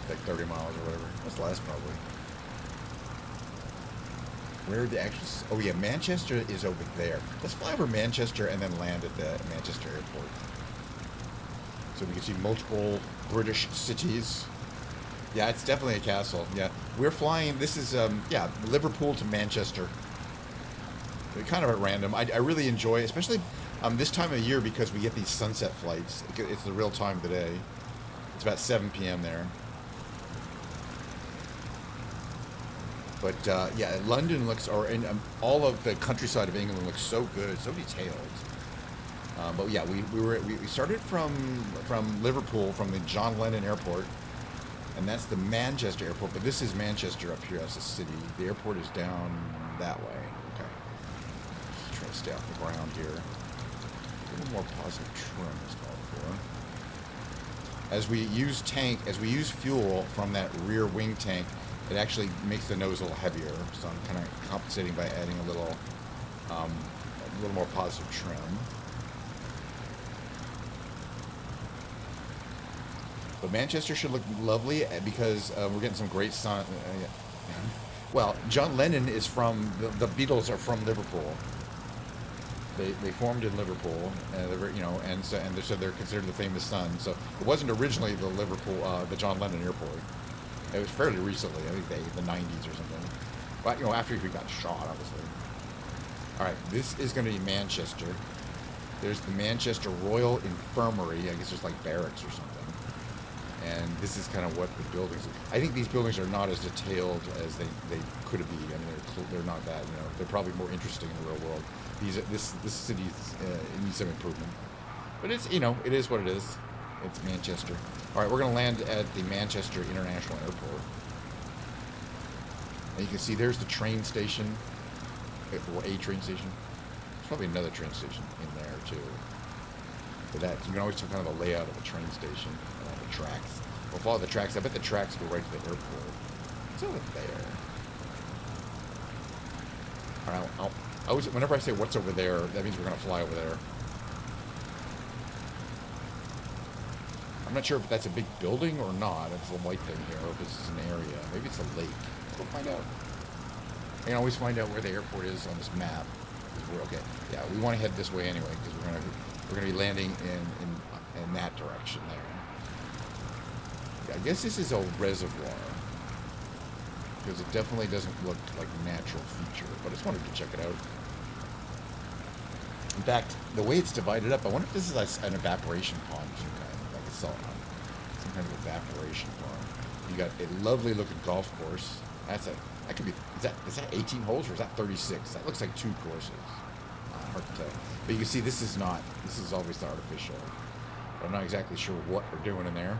Like 30 miles or whatever. That's less, probably. Where the actual... Oh, yeah, Manchester is over there. Let's fly over Manchester and then land at the Manchester airport. So we can see multiple British cities. Yeah, it's definitely a castle. Yeah, we're flying. This is, yeah, Liverpool to Manchester. Kind of at random. I really enjoy it, especially this time of the year because we get these sunset flights. It's the real time of the day. It's about 7 p.m. there. But, yeah, London looks, or in, all of the countryside of England looks so good, so detailed. But yeah, we started from Liverpool, from the John Lennon Airport, and that's the Manchester Airport. But this is Manchester up here as a city. The airport is down that way. Okay, just trying to stay off the ground here. A little more positive trim is called for. As we use fuel from that rear wing tank, it actually makes the nose a little heavier. So I'm kind of compensating by adding a little more positive trim. But Manchester should look lovely because we're getting some great sun. Well, John Lennon is from the Beatles are from Liverpool. They formed in Liverpool, you know, and so they're considered the famous son. So it wasn't originally the Liverpool, the John Lennon Airport. It was fairly recently. I think the 90s or something. But you know, after he got shot, obviously. All right, this is going to be Manchester. There's the Manchester Royal Infirmary. I guess there's like barracks or something. And this is kind of what the buildings. I think these buildings are not as detailed as they could be. I mean, they're not that. You know, they're probably more interesting in the real world. This city needs some improvement, but it's, you know, it is what it is. It's Manchester. All right, we're gonna land at the Manchester International Airport, and you can see there's the train station, or a train station. There's probably another train station in there too. But that, you can always tell kind of the layout of a train station. The tracks. We'll follow the tracks. I bet the tracks go right to the airport. It's over there. All right, whenever I say what's over there, that means we're going to fly over there. I'm not sure if that's a big building or not. It's a white thing here, or if it's an area. Maybe it's a lake. We'll find out. I can always find out where the airport is on this map. Okay, yeah, we want to head this way anyway because we're gonna be landing in that direction there. I guess this is a reservoir, because it definitely doesn't look like a natural feature, but I just wanted to check it out. In fact, the way it's divided up, I wonder if this is like an evaporation pond of some kind, like a salt pond. Some kind of evaporation pond. You got a lovely looking golf course. That could be, is that 18 holes or is that 36? That looks like 2 courses. Hard to tell. But you can see this is always artificial. But I'm not exactly sure what we're doing in there.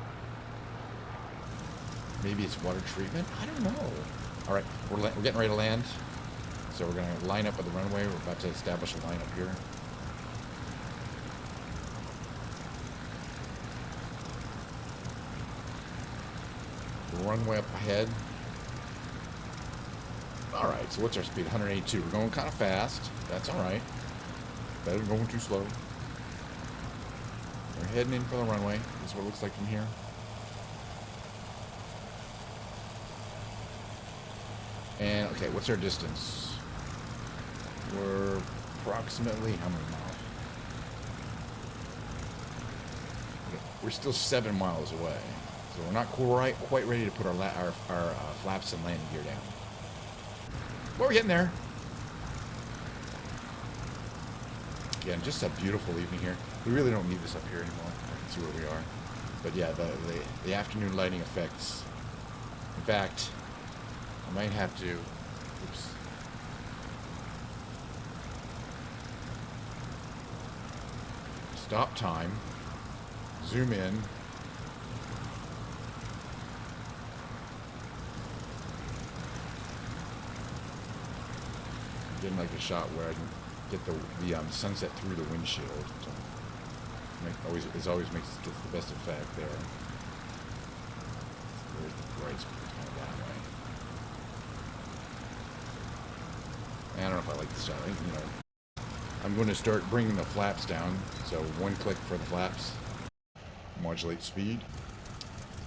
Maybe it's water treatment? I don't know. All right, we're getting ready to land. So we're going to line up at the runway. We're about to establish a line up here. The runway up ahead. All right, so what's our speed? 182. We're going kind of fast. That's all right. Better than going too slow. We're heading in for the runway. This is what it looks like from here. And, okay, what's our distance? We're approximately, how many miles? Okay, we're still 7 miles away. So we're not quite ready to put our flaps and landing gear down. But we're getting there. Again, just a beautiful evening here. We really don't need this up here anymore. I can see where we are. But yeah, the afternoon lighting effects. In fact, I might have to, oops. Stop time. Zoom in. Getting like a shot where I can get the sunset through the windshield. So it always gets the best effect there. There's the bright spot kind of that way. I don't know if I like this shot. I think, you know, I'm going to start bringing the flaps down. So 1 click for the flaps. Modulate speed.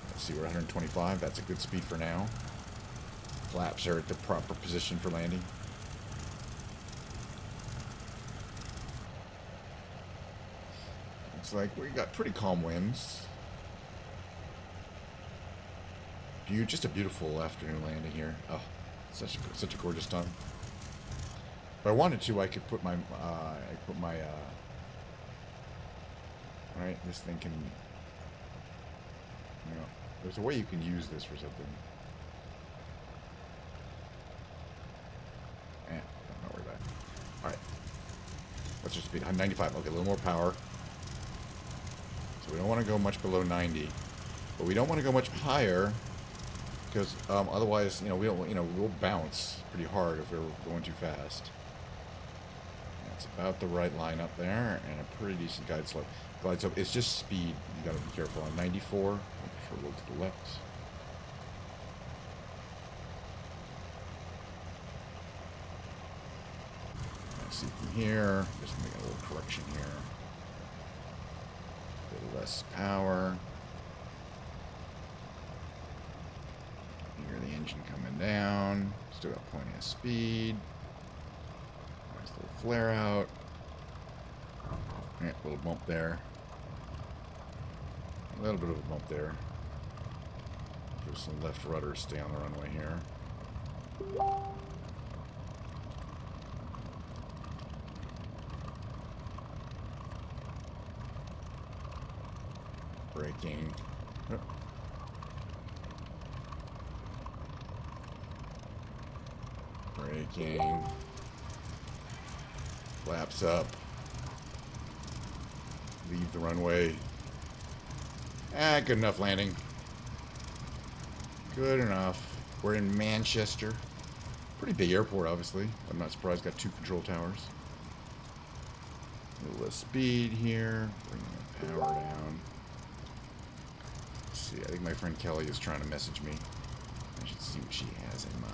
Let's see, we're 125. That's a good speed for now. Flaps are at the proper position for landing. Looks like we got pretty calm winds. Just a beautiful afternoon landing here. Oh, such a gorgeous time. If I wanted to, I could put my right. This thing can, you know, there's a way you can use this for something. Don't worry about it. All right. What's your speed? I'm 95. Okay, a little more power. So we don't want to go much below 90, but we don't want to go much higher because otherwise, you know, we'll bounce pretty hard if we're going too fast. That's about the right line up there, and a pretty decent glide slope. It's just speed. You got to be careful. On 94, make sure we'll look to the left. Let's see from here. Just make a little correction here. A little less power. Hear the engine coming down. Still got plenty of speed. Nice little flare out. Yeah, a little bump there. A little bit of a bump there. Give some left rudder, stay on the runway here. Braking. Braking. Flaps up. Leave the runway. Good enough landing. Good enough. We're in Manchester. Pretty big airport, obviously. I'm not surprised. Got 2 control towers. A little less speed here. Bring the power down. Let's see. I think my friend Kelly is trying to message me. I should see what she has in mind.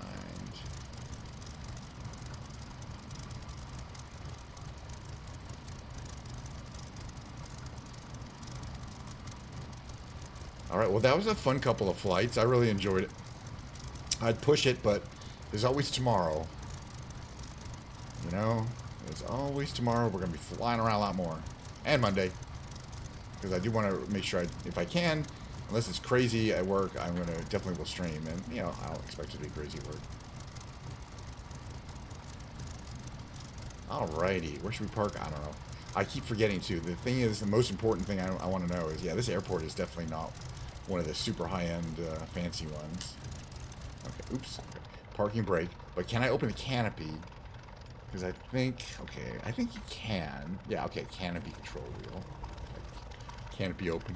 Alright, well that was a fun couple of flights. I really enjoyed it. I'd push it, but there's always tomorrow. You know? There's always tomorrow. We're going to be flying around a lot more. And Monday. Because I do want to make sure, if I can, unless it's crazy at work, I'm going to definitely will stream. And, you know, I'll expect it to be crazy at work. Alrighty. Where should we park? I don't know. I keep forgetting, too. The thing is, the most important thing I want to know is, yeah, this airport is definitely not one of the super high-end fancy ones. Okay, oops. Okay. Parking brake. But can I open the canopy? Because I think, okay, I think you can. Yeah, okay, canopy control wheel. Canopy open.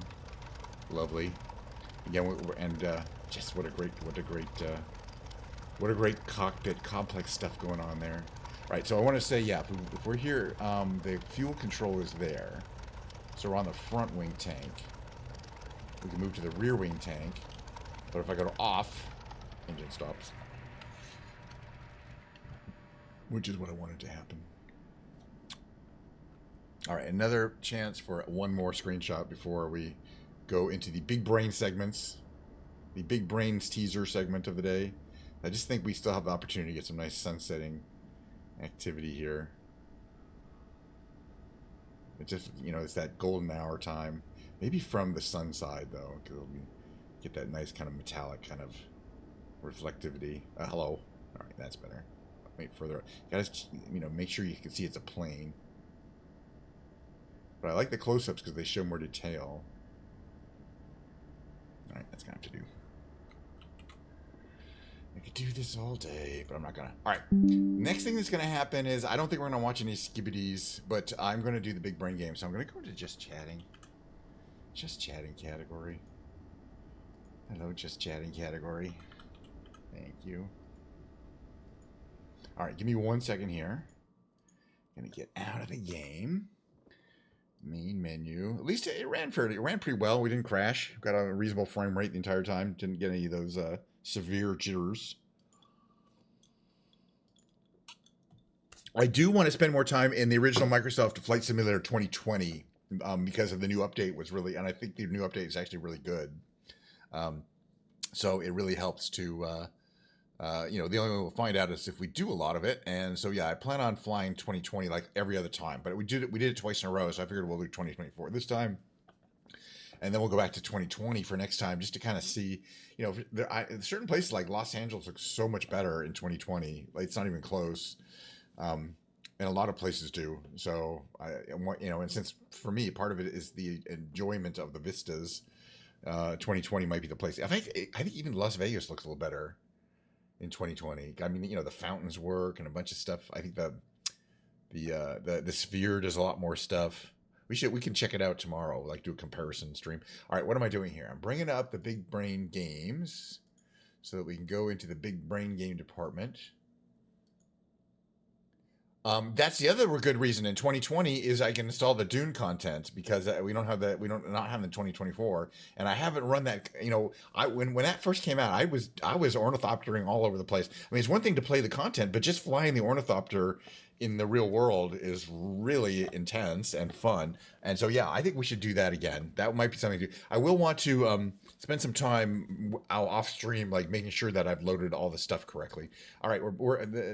Lovely. Again, and just what a great cockpit, complex stuff going on there. Right, so I want to say, yeah, if we're here, the fuel control is there. So we're on the front wing tank. We can move to the rear wing tank. But if I go to off, engine stops. Which is what I wanted to happen. Alright, another chance for one more screenshot before we go into the big brain segments. The big brains teaser segment of the day. I just think we still have the opportunity to get some nice sunsetting activity here. It just, you know, it's that golden hour time. Maybe from the sun side, though, because we get that nice kind of metallic kind of reflectivity. Hello. Alright, that's better. Wait further. Guys, you know, make sure you can see it's a plane. But I like the close-ups because they show more detail. Alright, that's gonna have to do. I could do this all day, but I'm not gonna. Alright. Next thing that's gonna happen is I don't think we're gonna watch any skibbities, but I'm gonna do the big brain game. So I'm gonna go to just chatting. Just chatting category. Hello, just chatting category. Thank you. Alright, give me 1 second here. Gonna get out of the game. Main menu. At least it ran pretty well. We didn't crash. Got a reasonable frame rate the entire time. Didn't get any of those severe jitters. I do want to spend more time in the original Microsoft Flight Simulator 2020 because of the new update was really, and I think the new update is actually really good. So it really helps to, you know, the only way we'll find out is if we do a lot of it. And so, yeah, I plan on flying 2020 like every other time, but we did it twice in a row. So I figured we'll do 2024 this time. And then we'll go back to 2020 for next time just to kind of see, you know, certain places like Los Angeles look so much better in 2020. Like, it's not even close. And a lot of places do. So, you know, and since for me, part of it is the enjoyment of the vistas, 2020 might be the place. I think even Las Vegas looks a little better in 2020. I mean, you know, the fountains work and a bunch of stuff. I think the Sphere does a lot more stuff. We can check it out tomorrow, like do a comparison stream. All right, what am I doing here? I'm bringing up the big brain games so that we can go into the big brain game department. That's the other good reason in 2020 is I can install the Dune content because we don't have the 2024, and I haven't run that. You know, when that first came out, I was ornithoptering all over the place. I mean, it's one thing to play the content, but just flying the ornithopter in the real world is really intense and fun. And so, yeah, I think we should do that again. That might be something to do. I will want to spend some time off stream, like making sure that I've loaded all the stuff correctly. All right,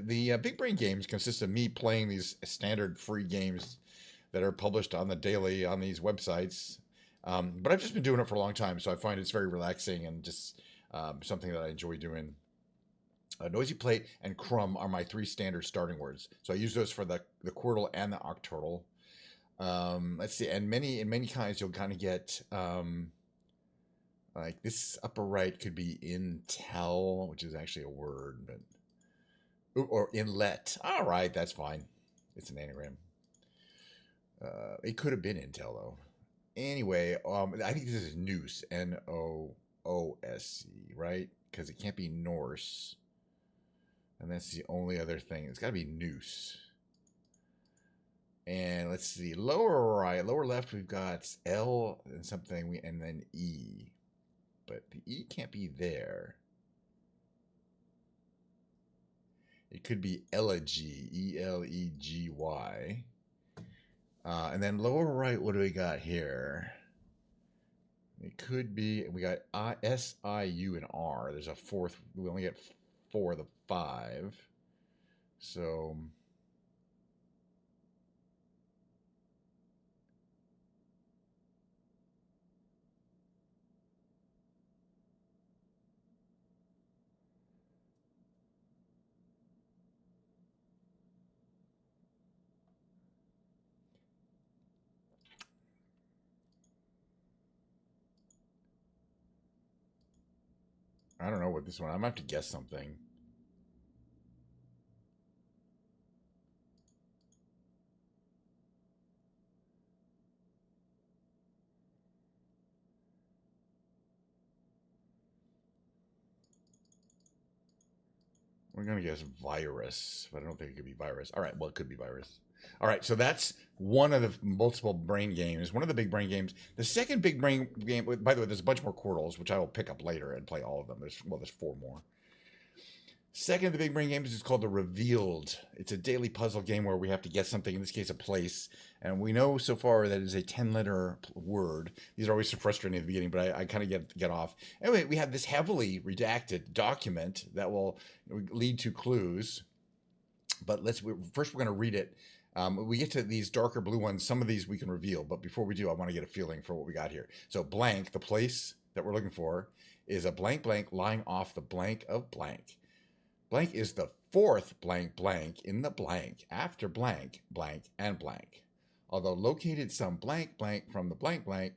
the Big Brain games consist of me playing these standard free games that are published on the daily on these websites. But I've just been doing it for a long time, so I find it's very relaxing and just something that I enjoy doing. Noisy Plate and Crumb are my 3 standard starting words. So I use those for the Quirtle and the Octurtle. Let's see, and in many kinds you'll kind of get like this upper right could be Intel, which is actually a word, but Or inlet. All right, that's fine. It's an anagram. It could have been Intel though. Anyway, I think this is Noose, Noosc, right? Because it can't be Norse, and that's the only other thing. It's got to be Noose. And let's see, lower right, lower left, we've got L and something, and then E, but the E can't be there. It could be elegy, Elegi. And then lower right, what do we got here? It could be, we got S, I, U, and R. There's a fourth, we only get 4 of the 5. So, I don't know what this one, I'm gonna have to guess something. We're going to guess virus, but I don't think it could be virus. All right, well, it could be virus. All right, so that's one of the multiple brain games, one of the big brain games. The second big brain game, by the way, there's a bunch more Quirtles, which I will pick up later and play all of them. There's 4 more. Second of the big brain games is called the Revealed. It's a daily puzzle game where we have to guess something, in this case, a place. And we know so far that it's a 10-letter word. These are always so frustrating at the beginning, but I kind of get off. Anyway, we have this heavily redacted document that will lead to clues. But first we're going to read it. We get to these darker blue ones. Some of these we can reveal, but before we do, I want to get a feeling for what we got here. So blank, the place that we're looking for, is a blank blank lying off the blank of blank. Blank is the 4th blank blank in the blank after blank, blank, and blank. Although located some blank blank from the blank blank,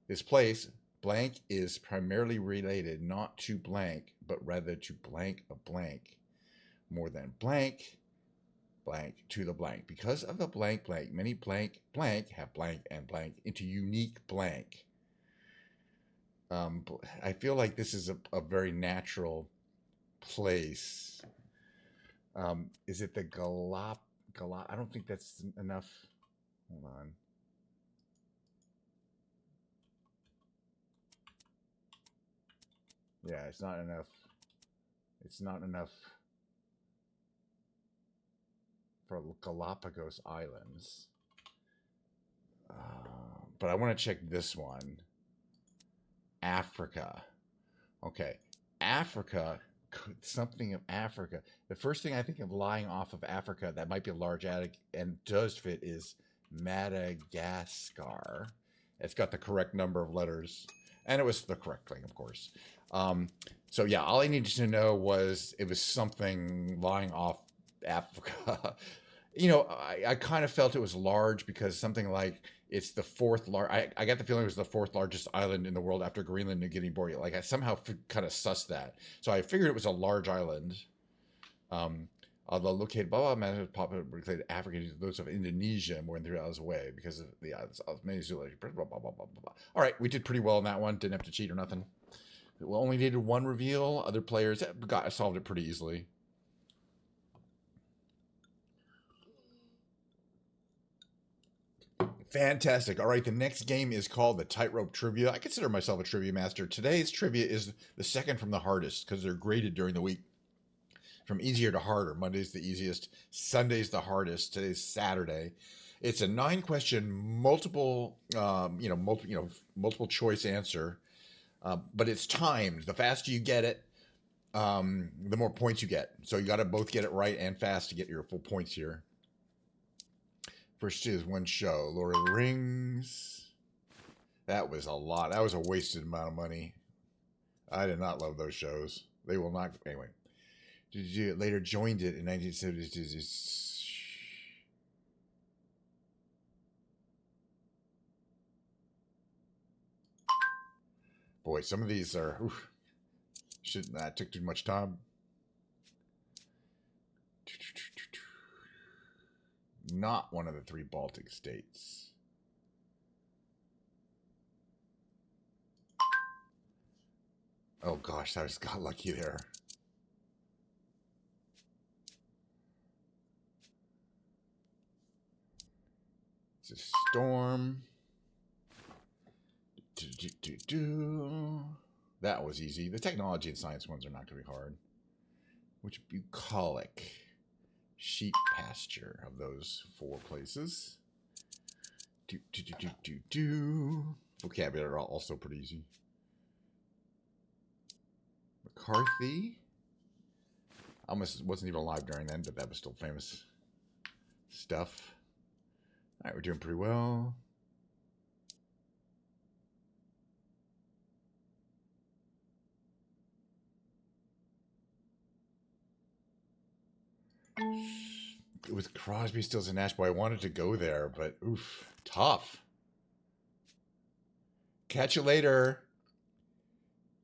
this place, blank, is primarily related not to blank, but rather to blank of blank. More than blank, blank to the blank. Because of the blank blank, many blank blank have blank and blank into unique blank. I feel like this is a very natural place. Is it the Galap? I don't think that's enough. Hold on. Yeah, it's not enough. It's not enough for Galapagos Islands. But I want to check this one. Africa. Okay. Africa, something of Africa. The first thing I think of lying off of Africa that might be a large attic and does fit is Madagascar. It's got the correct number of letters, and it was the correct thing, of course. So yeah, all I needed to know was it was something lying off Africa. I kind of felt it was large because something like it's the 4th large. I got the feeling it was the 4th largest island in the world after Greenland and Guinea Boreal. Like I somehow kind of sussed that, so I figured it was a large island. Although located blah blah blah, popular related African those of Indonesia more than 3 hours away because of the many zoology. Blah, blah, blah, blah, blah, blah. All right, we did pretty well on that one. Didn't have to cheat or nothing. We only needed 1 reveal. Other players solved it pretty easily. Fantastic. All right, the next game is called the Tightrope Trivia. I consider myself a trivia master. Today's trivia is the second from the hardest because they're graded during the week from easier to harder. Monday's the easiest, Sunday's the hardest. Today's Saturday. It's a 9-question multiple choice answer, but it's timed. The faster you get it, the more points you get. So you got to both get it right and fast to get your full points here. First is one show, Lord of the Rings. That was a lot. That was a wasted amount of money. I did not love those shows. They will not. Anyway, did you later joined it in 1970s? Boy, some of these are. That took too much time. Not one of the 3 Baltic states. Oh gosh, I just got lucky there. It's a storm. That was easy. The technology and science ones are not going to be hard. Which bucolic sheep pasture of those 4 places. Vocabulary are also pretty easy. McCarthy. I almost wasn't even alive during then, but that was still famous stuff. All right, we're doing pretty well. It was Crosby, Stills, and Nash. Boy, I wanted to go there, but oof, tough. Catch you later.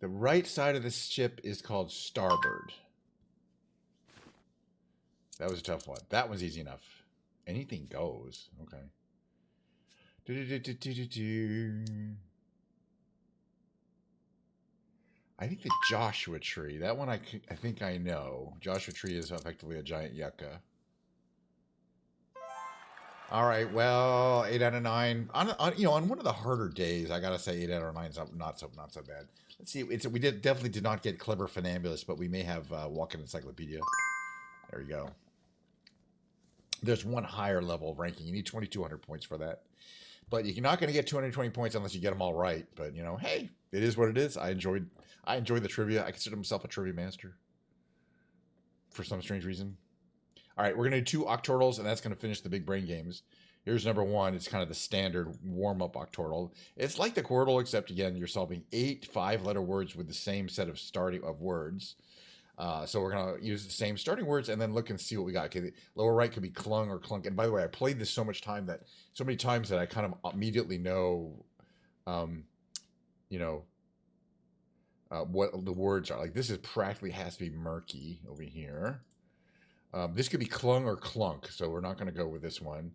The right side of the ship is called starboard. That was a tough one. That one's easy enough. Anything goes. Okay. I think the Joshua tree. That one I think I know. Joshua tree is effectively a giant yucca. All right. Well, 8 out of 9. On one of the harder days, I gotta say 8 out of 9 is not so bad. Let's see. We definitely did not get clever funambulist, but we may have walking encyclopedia. There you go. There's one higher level of ranking. You need 2,200 points for that. But you're not going to get 220 points unless you get them all right. But, hey, it is what it is. I enjoyed the trivia. I consider myself a trivia master for some strange reason. All right, we're going to do 2 octordals, and that's going to finish the big brain games. Here's number 1. It's kind of the standard warm-up octordal. It's like the Quordle, except, again, you're solving 8 5-letter words with the same set of words. So we're going to use the same starting words and then look and see what we got. Okay, the lower right could be clung or clunk. And by the way, I played this so many times that I kind of immediately know, what the words are. Like this is practically has to be murky over here. This could be clung or clunk. So we're not going to go with this one.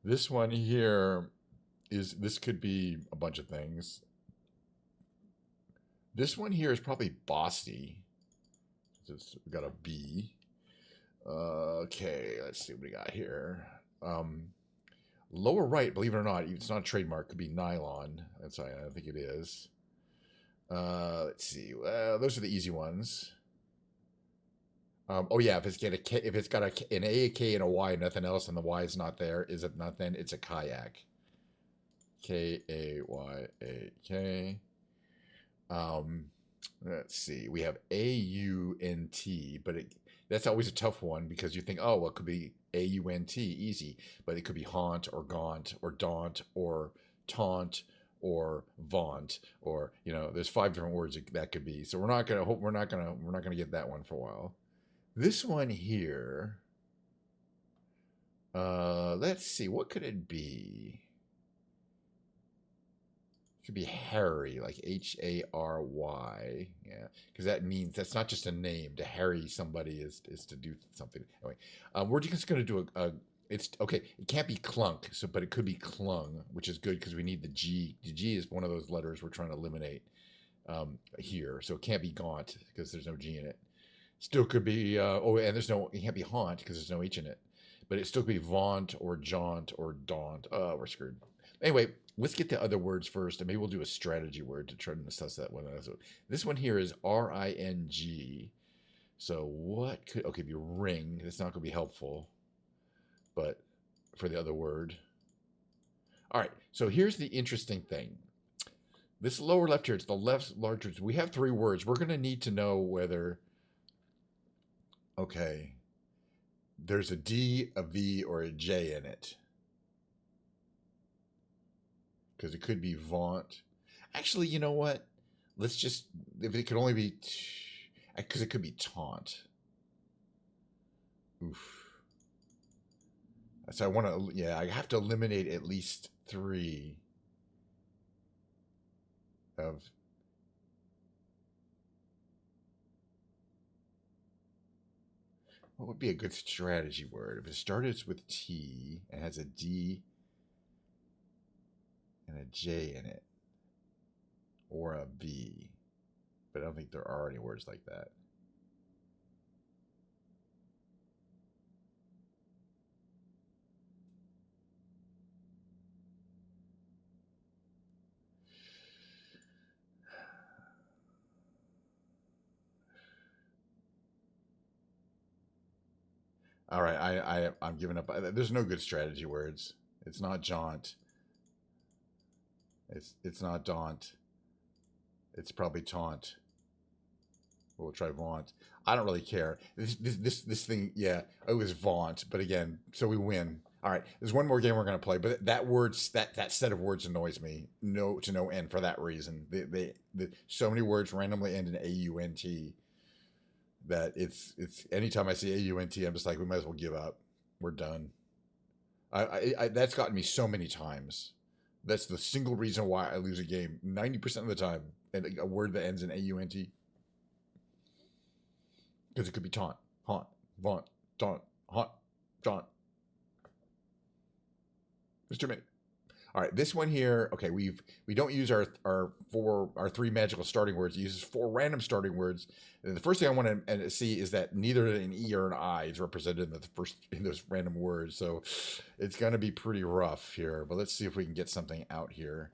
This one here this could be a bunch of things. This one here is probably bossy. We got a B. Okay, let's see what we got here. Lower right, believe it or not, it's not a trademark. Could be nylon. I think it is. Let's see. Those are the easy ones. Oh yeah, if it's got an A, a K, and a Y, nothing else, and the Y is not there, is it not? Then it's a kayak. K-A-Y-A-K. Let's see. We have A-U-N-T, but that's always a tough one because you think, oh, well, it could be A-U-N-T, easy, but it could be haunt or gaunt or daunt or taunt or vaunt or there's 5 different words that could be. So we're not gonna get that one for a while. This one here. Let's see. What could it be? Could be Harry, like H-A-R-Y, yeah, because that means that's not just a name. To harry somebody is to do something. Anyway, we're just going to do it's okay. It can't be clunk, but it could be clung, which is good because we need the G. The G is one of those letters we're trying to eliminate here, so it can't be gaunt because there's no G in it. Still could be and it can't be haunt because there's no H in it, but it still could be vaunt or jaunt or daunt. We're screwed. Anyway, let's get the other words first, and maybe we'll do a strategy word to try to assess that one. This one here is R-I-N-G. So what could be ring? That's not going to be helpful, but for the other word. All right, so here's the interesting thing. This lower left here, it's the left larger. We have 3 words. We're going to need to know whether, there's a D, a V, or a J in it. Because it could be vaunt. Actually, you know what? Let's just, if it could only be, because it could be taunt. Oof. So I have to eliminate at least 3 of. What would be a good strategy word? If it starts with T and has a D and a J in it, or a B, but I don't think there are any words like that. All right, I'm giving up. There's no good strategy words. It's not jaunt. It's not daunt. It's probably taunt. We'll try vaunt. I don't really care. This thing, yeah, it was vaunt, but again, so we win. All right, there's one more game we're gonna play, but that set of words annoys me to no end for that reason. So many words randomly end in aunt that it's anytime I see aunt, I'm just like, we might as well give up. We're done. That's gotten me so many times. That's the single reason why I lose a game 90% of the time. And a word that ends in aunt, because it could be taunt, haunt, vaunt, taunt, haunt, taunt. There's too many. All right, this one here. Okay, we don't use our three magical starting words. It uses 4 random starting words. And the first thing I want to see is that neither an E or an I is represented in those random words. So it's going to be pretty rough here. But let's see if we can get something out here.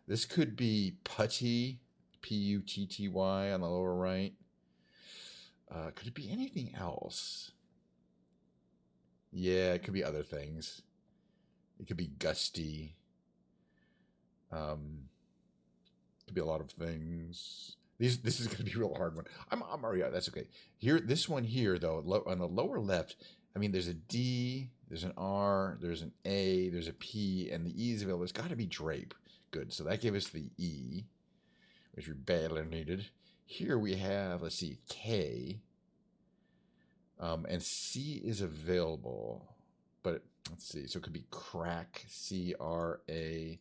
This could be putty, Putty on the lower right. Could it be anything else? Yeah, it could be other things. It could be gusty. Could be a lot of things. This is going to be a real hard one. I'm already out. That's okay. Here, this one here though, on the lower left. I mean, there's a D, there's an R, there's an A, there's a P, and the E is available. It's got to be drape. Good. So that gave us the E, which we badly needed. Here we have, let's see, K. And C is available, but let's see. So it could be crack, CRACK.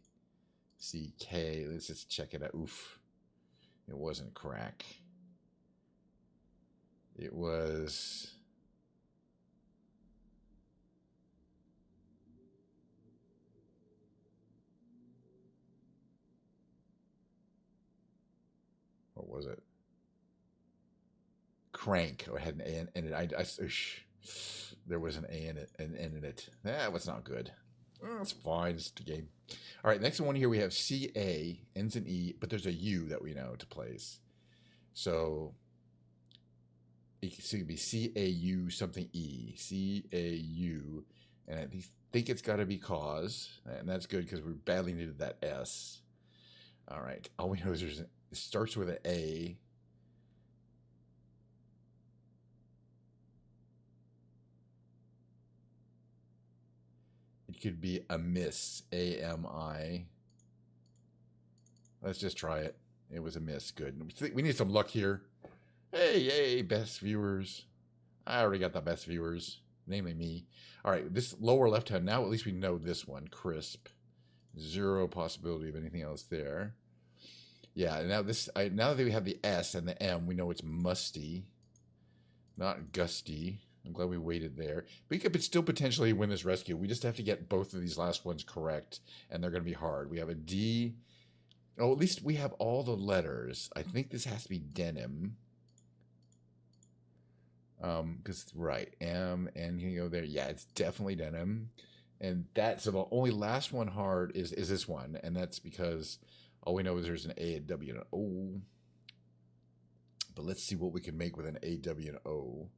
Let's just check it out. Oof. It wasn't crack. It was... What was it? Crank. Oh, it had an A in it. There was an A in it, and N in it. That was not good. Well, it's fine. It's the game. All right, next one here we have CA, ends in E, but there's a U that we know to place. So it could be CAU something E. CAU. And I think it's got to be cause. And that's good because we badly needed that S. All right. All we know is it starts with an A. It could be a miss, AMI. Let's just try it. It was a miss. Good. We need some luck here. Hey, best viewers. I already got the best viewers, namely me. All right, this lower left hand. Now at least we know this one. Crisp. 0 possibility of anything else there. Yeah, now now that we have the S and the M, we know it's musty, not gusty. I'm glad we waited there. We could still potentially win this rescue. We just have to get both of these last ones correct, and they're going to be hard. We have a D. Oh, at least we have all the letters. I think this has to be denim. Because, right, M, N can go there. Yeah, it's definitely denim. And so the only last one hard is this one, and that's because all we know is there's an A, a W, and an O. But let's see what we can make with an A, W, and O.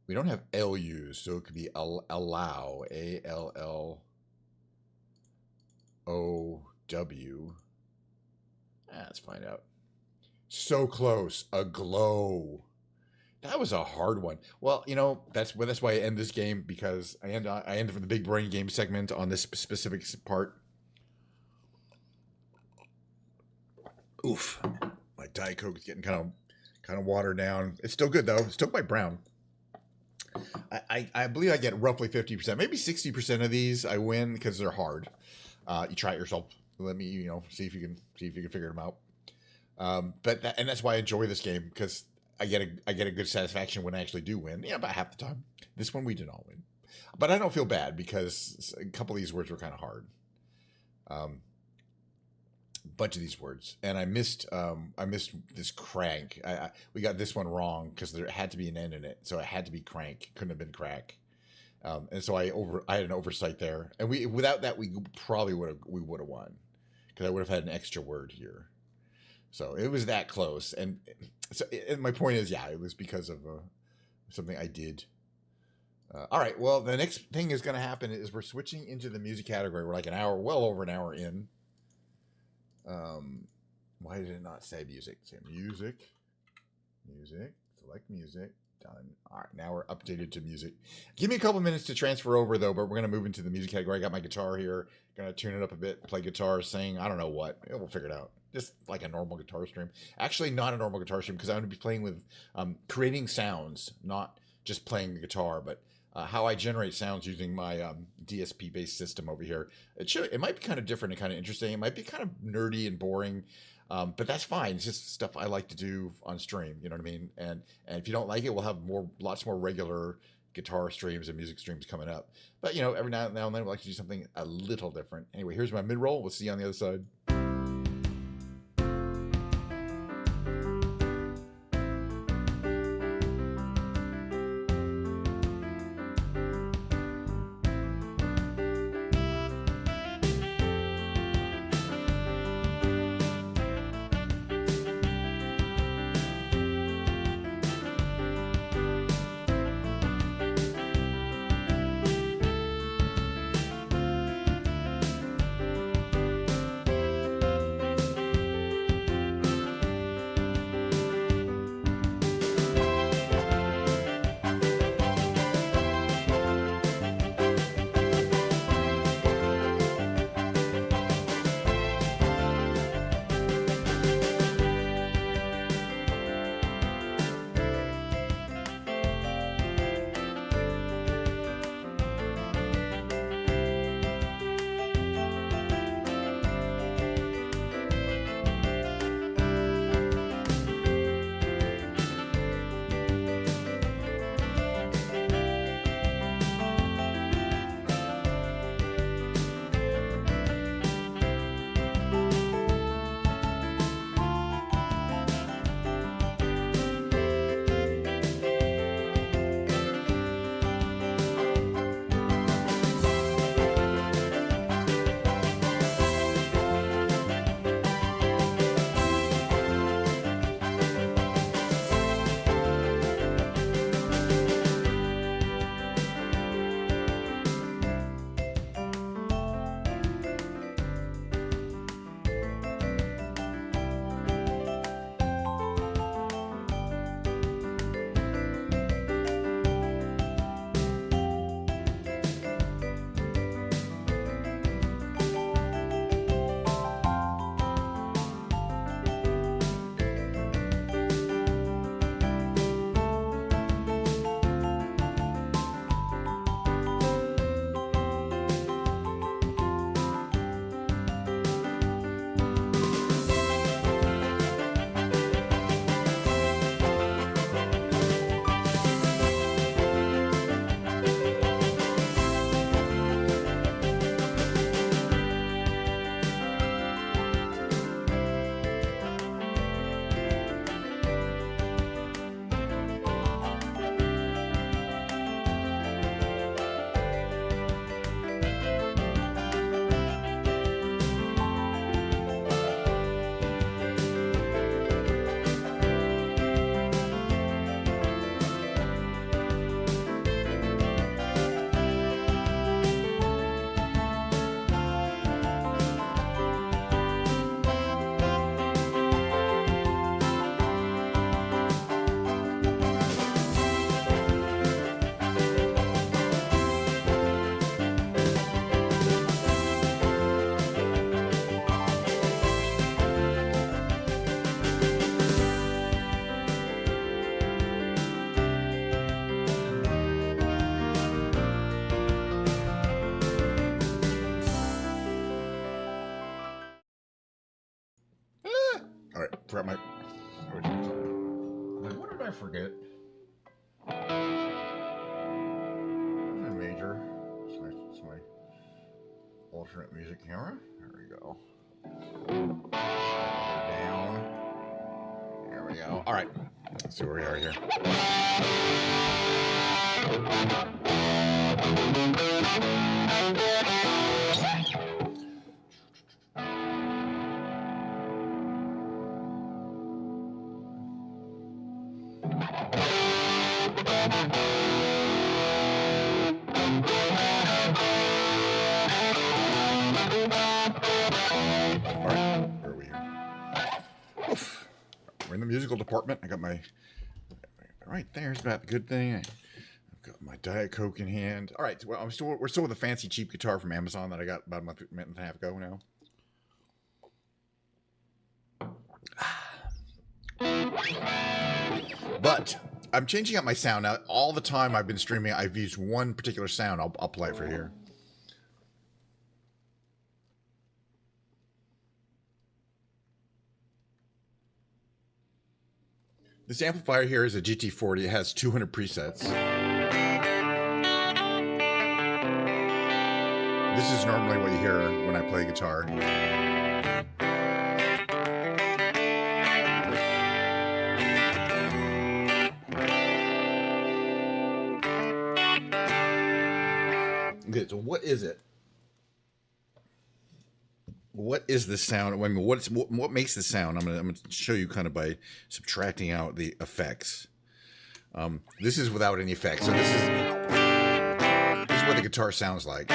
We don't have LUs, so it could be allow, ALLOW. Let's find out. So close, a glow. That was a hard one. Well, you know, that's why I end this game, because I end for the big brain game segment on this specific part. Oof, my Diet Coke is getting kind of watered down. It's still good though. It's still quite brown. I believe I get roughly 50%, maybe 60% of these I win because they're hard. You try it yourself. Let me, see if you can figure them out. And that's why I enjoy this game, because I get a good satisfaction when I actually do win. Yeah, about half the time. This one we did not win, but I don't feel bad because a couple of these words were kind of hard. Bunch of these words, and I missed this crank. We got this one wrong because there had to be an N in it, so it had to be crank. Couldn't have been crack. And so I had an oversight there, and without that we probably would have won because I would have had an extra word here. So it was that close, and my point is, yeah, it was because of something I did. All right, well, the next thing is going to happen is we're switching into the music category. We're like well over an hour in. Why did it not say music? Say music, select music, done. All right, now we're updated to music. Give me a couple minutes to transfer over though, but we're going to move into the music category. I got my guitar here, going to tune it up a bit, play guitar, sing, I don't know what. We'll figure it out. Just like a normal guitar stream. Actually, not a normal guitar stream because I'm going to be playing with creating sounds, not just playing the guitar, but how I generate sounds using my DSP-based system over here. It might be kind of different and kind of interesting. It might be kind of nerdy and boring, but that's fine. It's just stuff I like to do on stream. You know what I mean? And if you don't like it, we'll have lots more regular guitar streams and music streams coming up. But you know, every now and then we like to do something a little different. Anyway, here's my mid-roll. We'll see you on the other side. Forgot my. did I forget? Major. It's my alternate music camera. There we go. Down. There we go. All right. Let's see where we are here. We're in the musical department. I got my right there's about the good thing. I've got my Diet Coke in hand. All right, well, we're still with a fancy cheap guitar from Amazon that I got about a month and a half ago now. But I'm changing up my sound now. All the time I've been streaming, I've used one particular sound. I'll play it for here. This amplifier here is a GT40. It has 200 presets. This is normally what you hear when I play guitar. Okay, so what is it? What is the sound? I mean, what makes the sound? I'm gonna show you kind of by subtracting out the effects. This is without any effects. So this is what the guitar sounds like.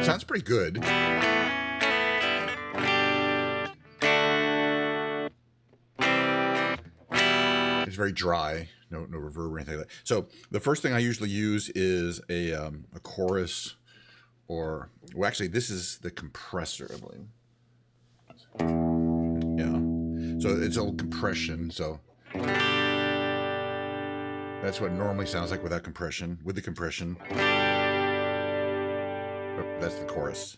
Sounds pretty good. It's very dry, no reverb or anything like that. So the first thing I usually use is a chorus, or well, actually, this is the compressor, I believe. Yeah, so it's a little compression. So that's what it normally sounds like without compression. With the compression, oh, that's the chorus.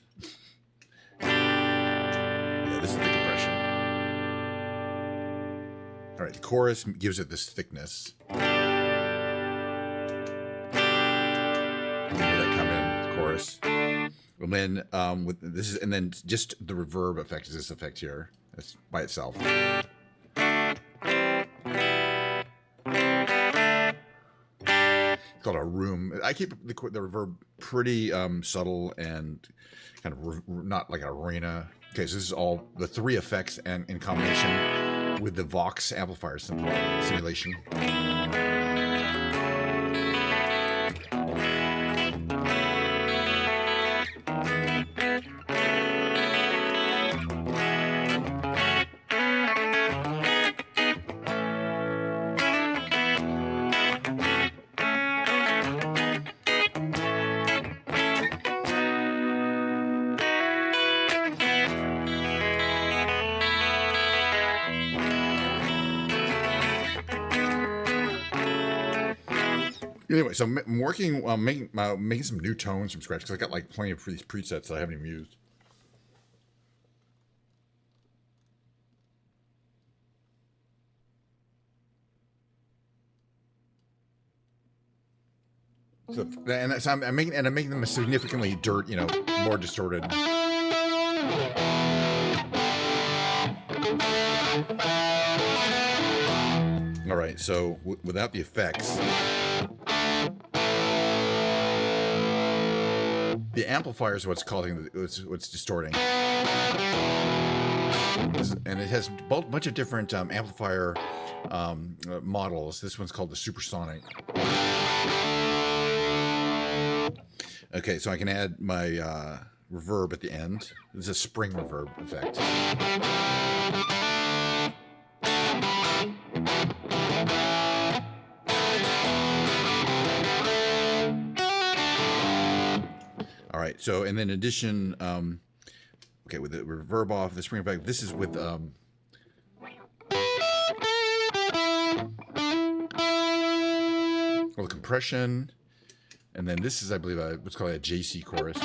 Yeah, this is the compression. All right, the chorus gives it this thickness. Hear that come in, the chorus. And then with this is, and then just the reverb effect is this effect here. That's by itself. It's called a room. I keep the reverb pretty subtle and kind of not like an arena. Okay, so this is all the three effects and in combination with the Vox amplifier simulation. Anyway, so I'm working on making some new tones from scratch because I got like plenty of these presets that I haven't even used. So, and so I'm making them significantly more distorted. All right, so without the effects. The amplifier is what's causing what's distorting, and it has a bunch of different amplifier models. This one's called the Supersonic. Okay, so I can add my reverb at the end. This is a spring reverb effect. All right, so and then in addition, okay, with the reverb off, the spring effect, this is with well, the compression, and then this is, I believe, what's called a JC chorus.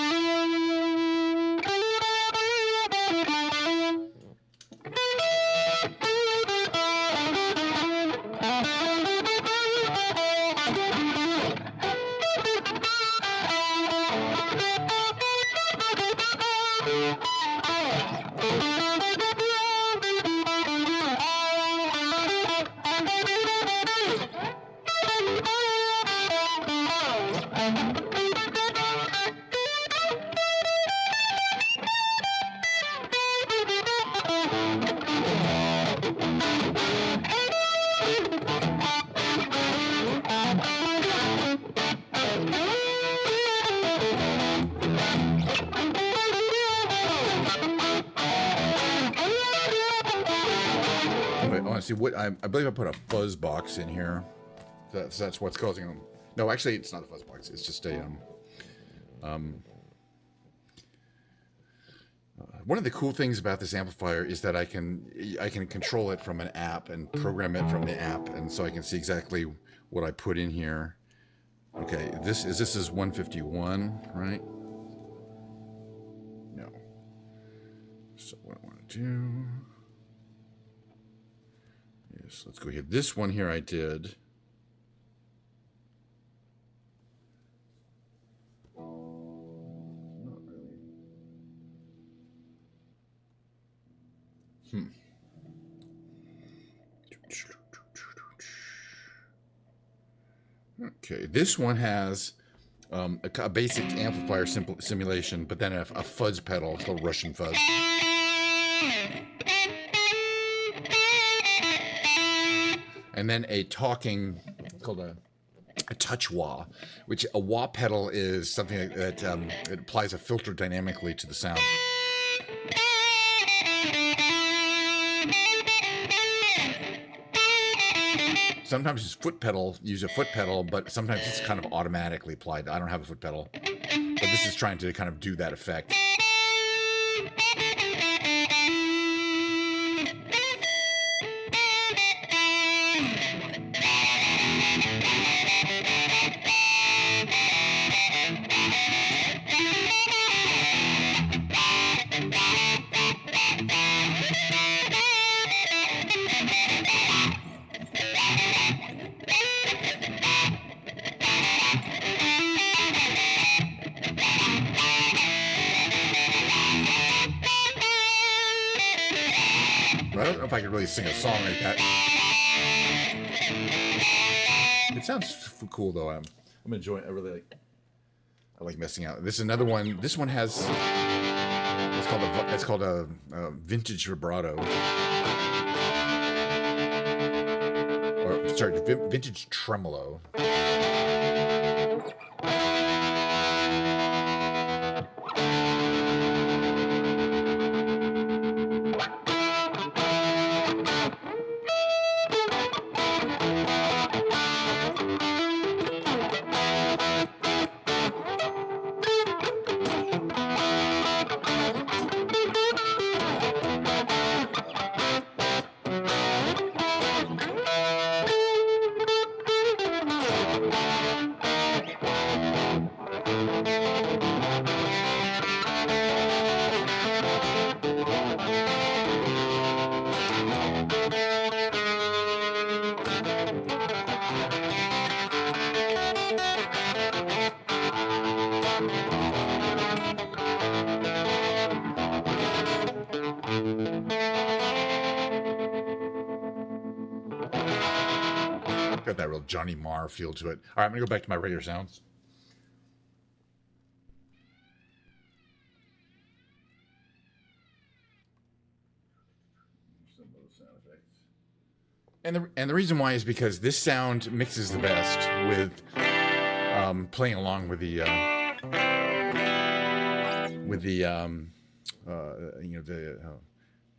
See what I believe I put a fuzz box in here. That's what's causing them. No, actually, it's not a fuzz box. It's just a one of the cool things about this amplifier is that I can control it from an app and program it from the app, and so I can see exactly what I put in here. Okay, this is 151, right? No. So what I want to do. Yes, let's go here. This one here I did. Not really. Okay, this one has a basic amplifier simulation, but then a fuzz pedal, it's called Russian fuzz. And then a talking, called a touch wah, which a wah pedal is something that it applies a filter dynamically to the sound. Sometimes use a foot pedal, but sometimes it's kind of automatically applied. I don't have a foot pedal, but this is trying to kind of do that effect. I don't know if I could really sing a song like that. It sounds cool though. I'm enjoying it. I like messing out. This is another one. This one has it's called a vintage vibrato. Or sorry, vintage tremolo. Got that real Johnny Marr feel to it. All right, I'm going to go back to my regular sounds. Some of those sound effects. And the reason why is because this sound mixes the best with playing along with the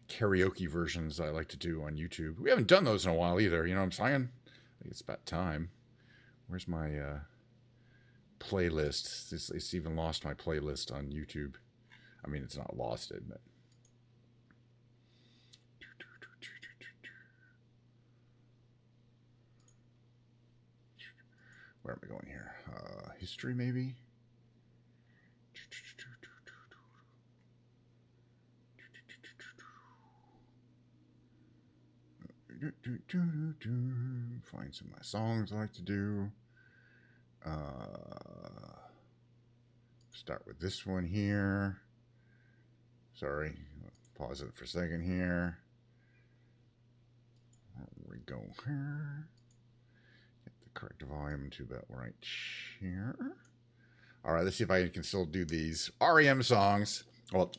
karaoke versions I like to do on YouTube. We haven't done those in a while either. You know what I'm saying? I think it's about time. Where's my playlist? It's even lost my playlist on YouTube. I mean, it's not lost it, but. Where am I going here? History, maybe? Find some of my songs I like to do. Start with this one here. Sorry. Pause it for a second here. There we go here. Get the correct volume to about right here. All right, let's see if I can still do these REM songs. Well,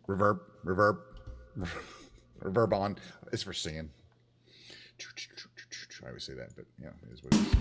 reverb on. It's for singing. I always say that, but yeah, it is what it is.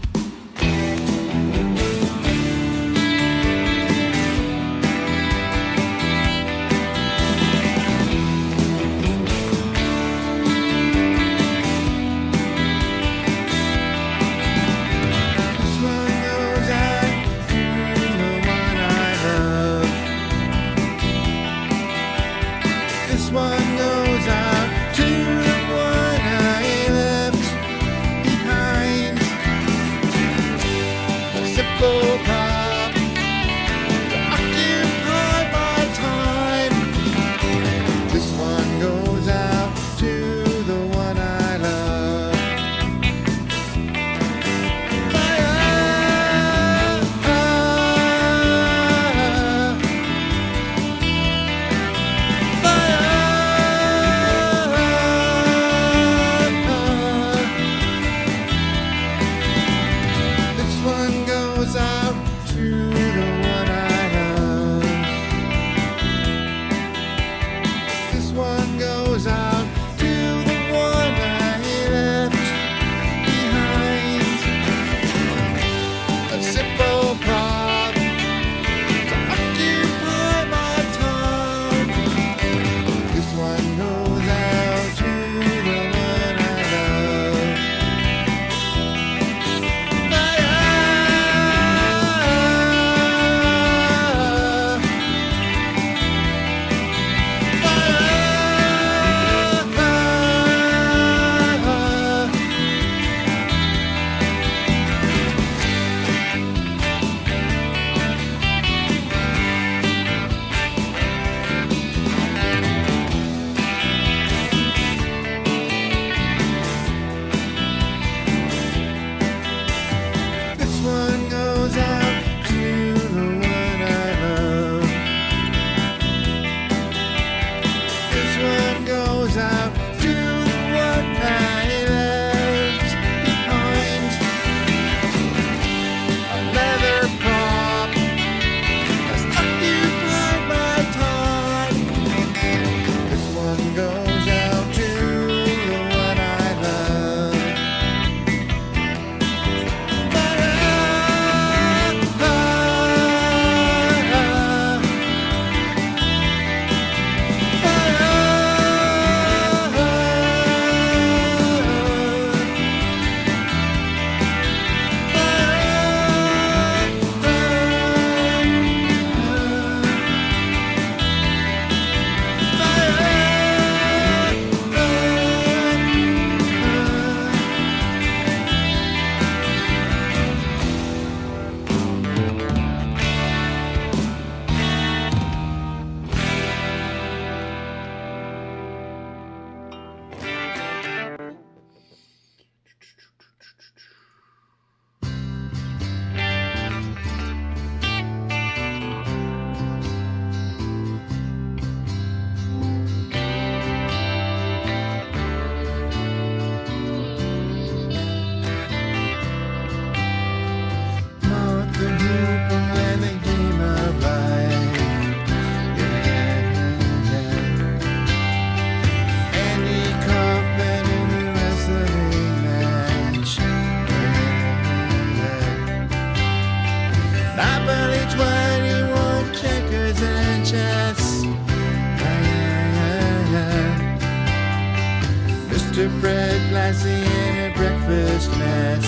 Mr. Fred Lassie in a breakfast mess.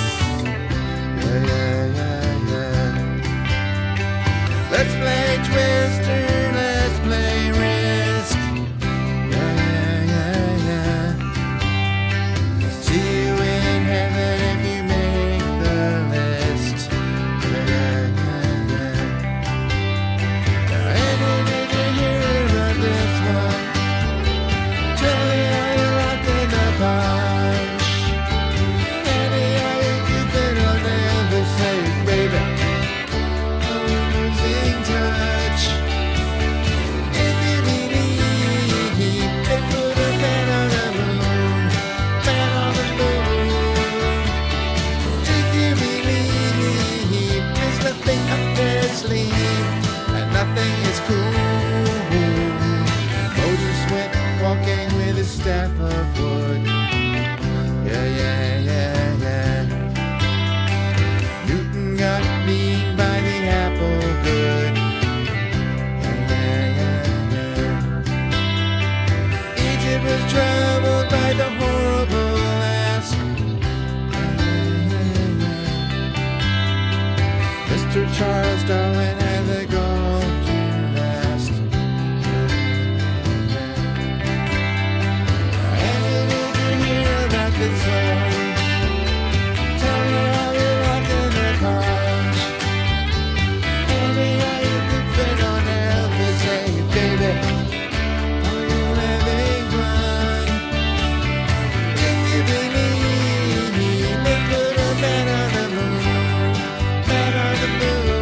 Let's play Twister, let's play Risk. See you in heaven if you make the list. Any did you hear about this one? Tell me how you locked in the punch. Any how you keep it, I'll never say it, baby. I'm losing touch. cool. Moses went walking with his staff of wood. Yeah, yeah, yeah, yeah. Newton got beaten by the apple good. Yeah, yeah, yeah, yeah. Egypt was troubled by the horrible ask. Mr. Charles Darwin had the gall to last. And did you hear about the song? Tell me how you rocked in the cars. Tell me how you could fit on Elvis. Say, baby, are you having fun? If you believe they put a man on the moon. Man on the moon.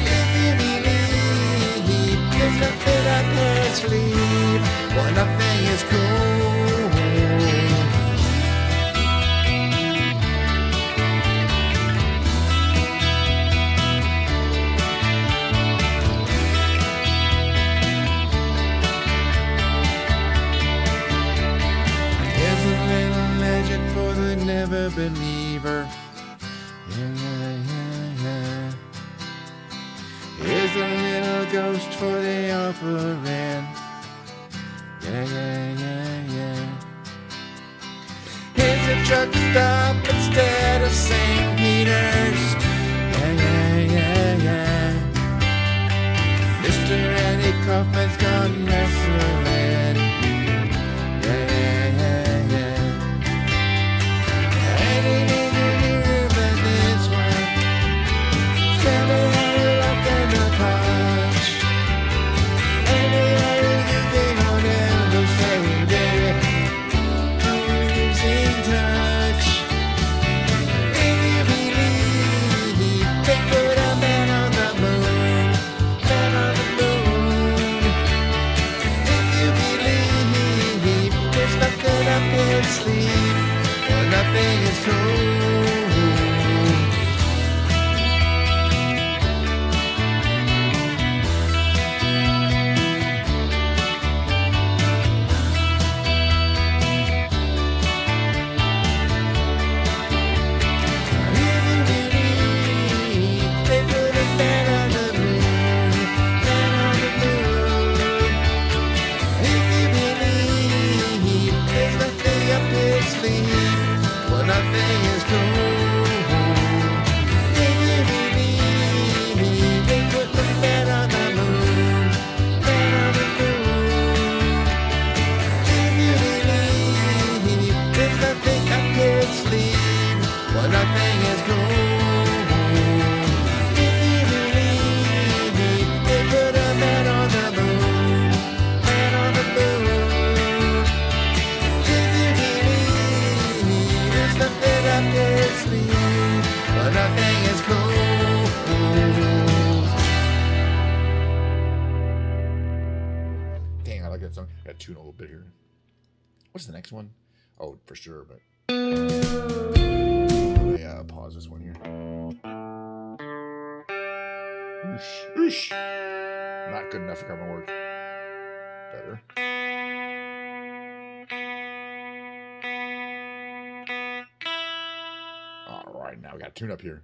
If you believe there's nothing I can't sleep, well, nothing is cool. There's a little legend for the never believer. Yeah, yeah, yeah, yeah. Here's a little ghost for the offering. Yeah, yeah, yeah, yeah. Here's a truck stop instead of St. Peter's. Yeah, yeah, yeah, yeah. Mr. Eddie Kaufman's gone wrestling. Yeah, yeah, yeah, yeah. Any nigga knew about this one. Tell me how you locked in the punch. Any other thing on them, don't say, baby, are you losing touch? If you believe they put a man on the moon, man on the moon. If you believe there's nothing up in sleep, well, nothing is cool. Nothing is cool. If you believe they put the man on the moon, man on the moon. If you believe there's nothing I can't sleep, well, nothing is cool. If you believe they put a man on the moon, man on the moon. If you believe there's nothing I can't sleep, well, nothing is cool. Dang, I like that song. I gotta tune a little bit here. What's the next one? Oh, for sure, but yeah, I'll pause this one here. Oosh, oosh. Not good enough for coming to work. Better. All right, now we got to tune up here.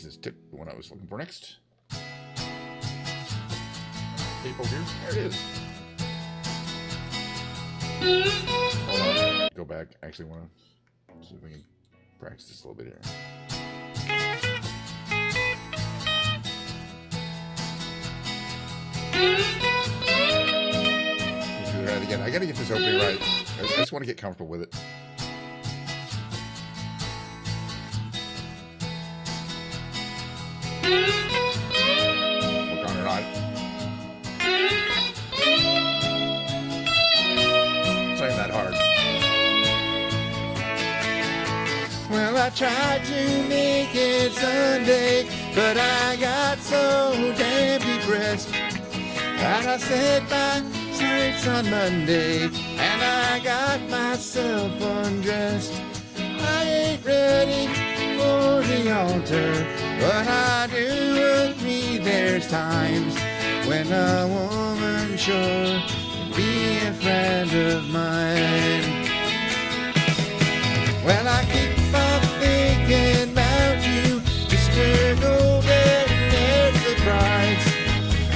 This is tip, the one I was looking for next. Tape over here. There it is. Hold on. Go back. I actually want to see if we can practice this a little bit here. Let's do that again. I gotta get this opening right. I just want to get comfortable with it. Work on it or not. It's not even that hard. Well, I tried to make it Sunday, but I got so damn depressed that I set my sights on Monday, and I got myself undressed. I ain't ready for the altar, but I do agree there's times when a woman sure can be a friend of mine. Well, I keep on thinking about you, Mr. Golden Hair Surprise,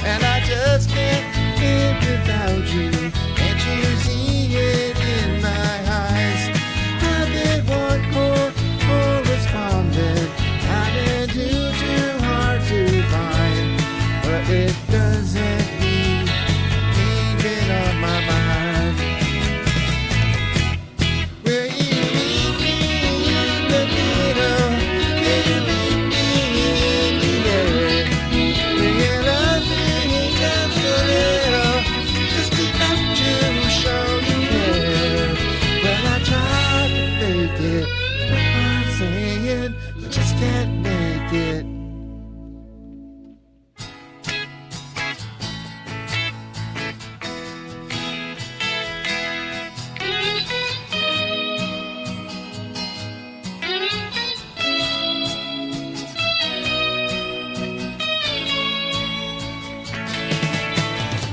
and I just can't live without you. Can't you see it in my eyes? I've been one more correspondent, I've been too hard to find, but it doesn't mean you've been on my mind. Will you meet me in the middle? Will you meet me in the air? Will you love me just a little? Just enough to show you care. Well, I tried to fake it, but I'm saying I just can't make it.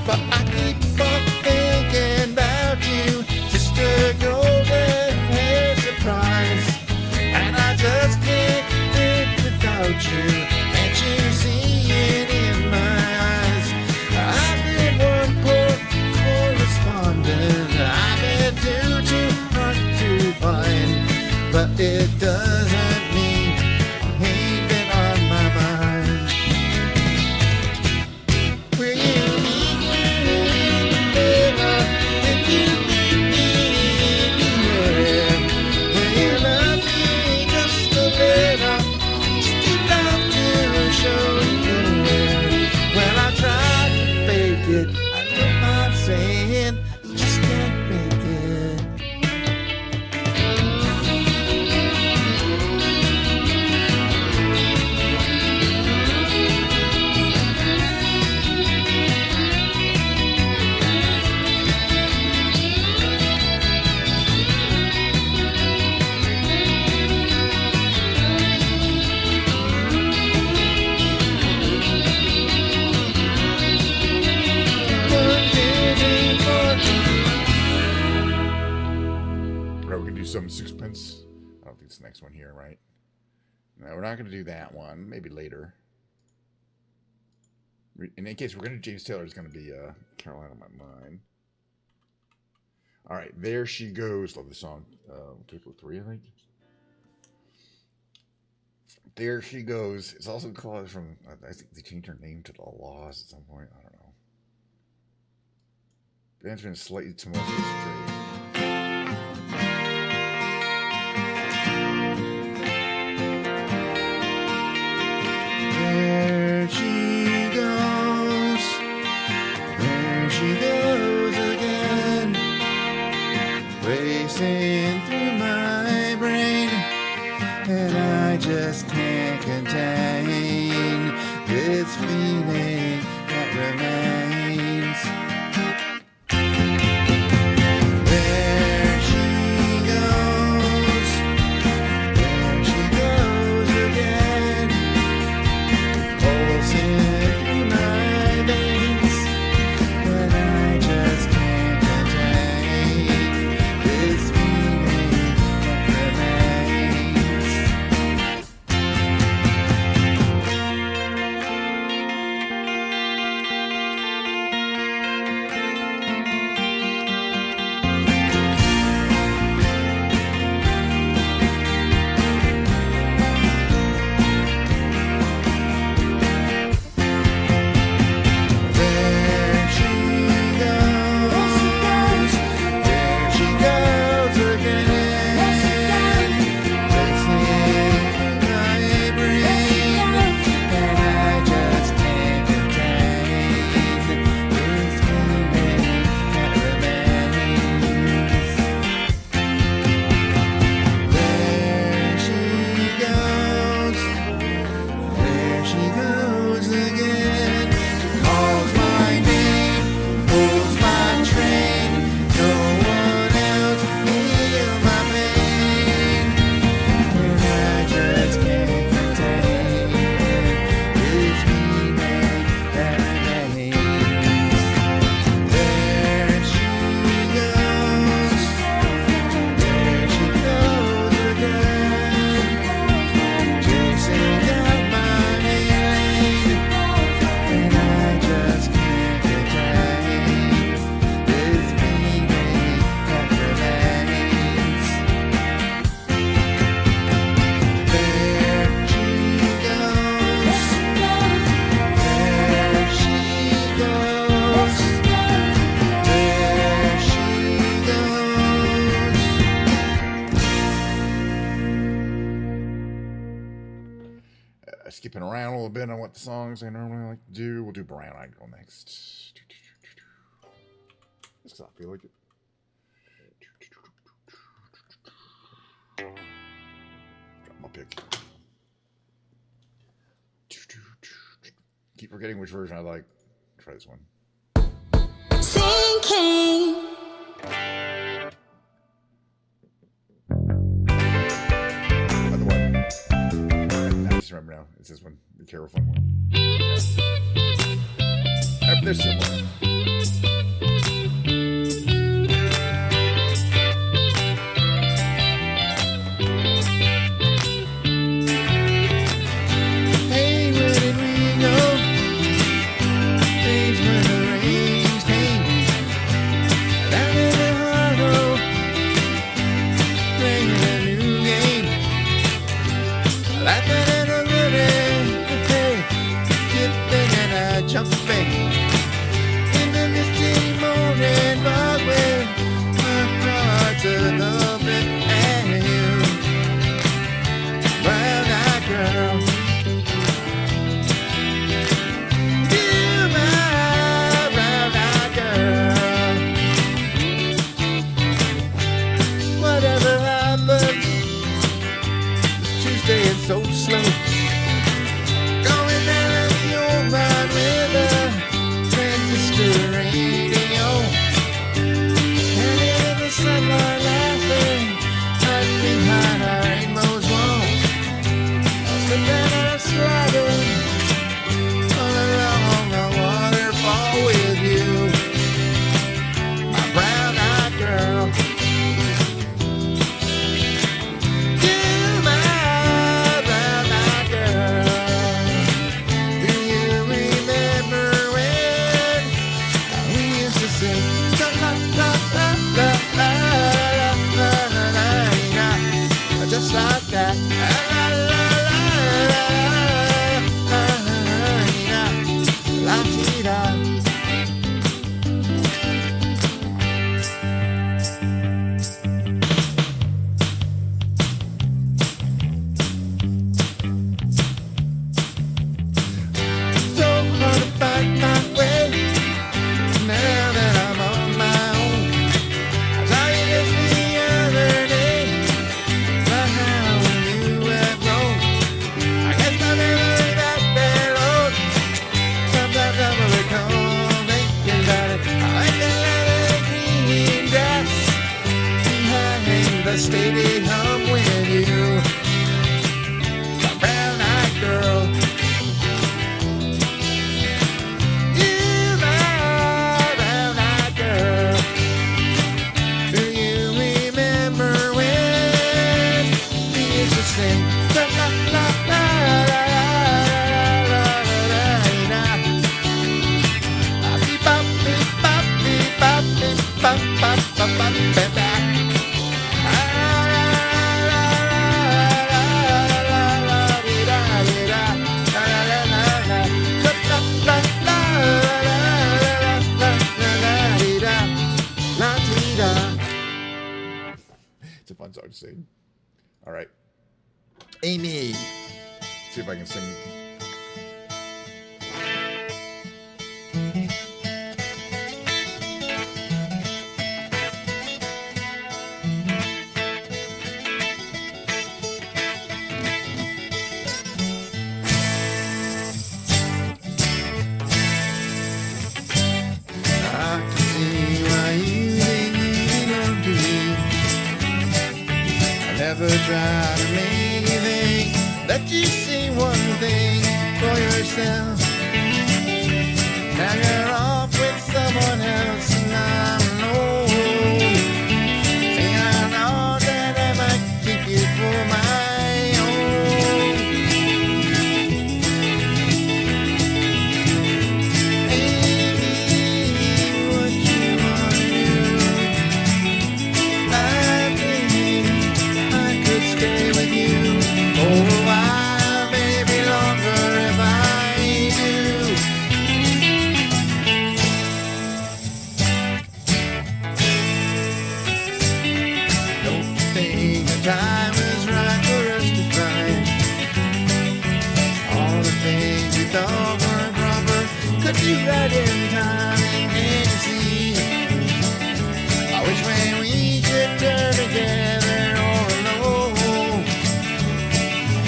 But I keep on thinking about you, just a golden hair surprise, and I just can't live without you. Can't you see it in my eyes? I've been one poor correspondent, I've been too hard to find, but it doesn't mean you ain't been on my mind. Will you meet me in the middle? Will you meet me in the air? Will you love me just a little? Just enough to show you care. Well, I tried to fake it, I don't mind saying, just can't make it. All right, we're gonna do some sixpence. I don't think it's the next one here, right? No, we're not gonna do that one. Maybe later. In any case, we're gonna do James Taylor. It's gonna be Caroline on My Mind. All right, there she goes. Love the song. Typical 3, I think. There she goes. It's also called from. I think they changed her name to The Laws at some point. I don't know. Band's been slightly tumultuous straight. There she goes again, racing through my brain, and I just can't contain this feeling that remains. There she goes again, pulsing through my veins, but I just can't contain this feeling that remains. skipping around a little bit on what the songs I normally like to do. We'll do Brown Eyed Girl next. Just 'cause I feel like it. Got my pick. Keep forgetting which version I like. Try this one. Sinking. Other one. I just remember now. It's this one. The Carol Fun one. Yeah. They're similar. Hey, where did we go? Days when the rains came down in the harbor, playing a new game, laughing and a rooting, skipping and a jumping in the misty morning fog with my heart's a loving and you, brown-eyed girl. You, my brown-eyed girl. Whatever happened to staying so slow? Going down the old line with a transistor radio, standing in the sunlight laughing, hiding behind our rainbow's wall, slipping and sliding all along the waterfall with you, my brown-eyed girl. You, my brown-eyed girl. Do you remember when we used to sing la la la la la la la la la la, just like that? La la la la la la la la. So hard to find my way now that I'm on my own. I saw you just the other day, about how you have grown. I guess my memory that bad old. Sometimes I'm a recall thinking about it. I like the leather green dress behind the stadium with you, my brown-eyed girl. You, my brown-eyed girl. Do you remember when we used to sing la la la la la la la la la? Beep bop beep bop beep bop beep bop bop bop bop beep bop. It's a fun song to sing. All right. Amy. See if I can sing. I can see why you think you belong to me. I never try to make you think that you see one thing for yourself. Now you're off with someone else and I'm alone. See, I know that I might keep you for my own. Amy, what you wanna do? I think I could stay with you for a while, maybe longer if I all weren't proper. Could be right in time and can't you see which way we should turn together or alone?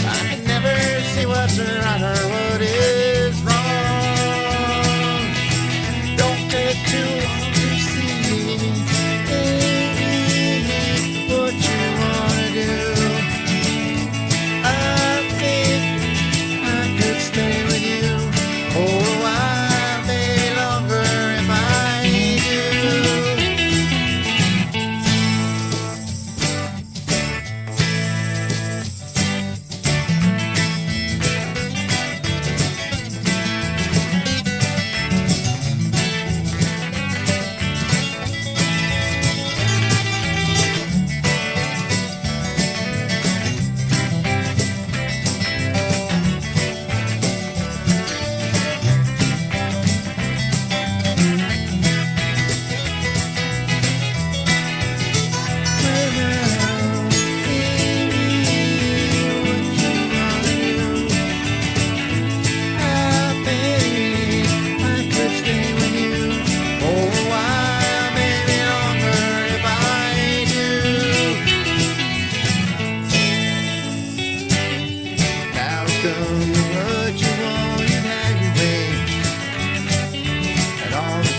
I can never see what's right or what is wrong. Don't take too long to see what you wanna do. I think I could stay with you for a while, maybe longer if I do.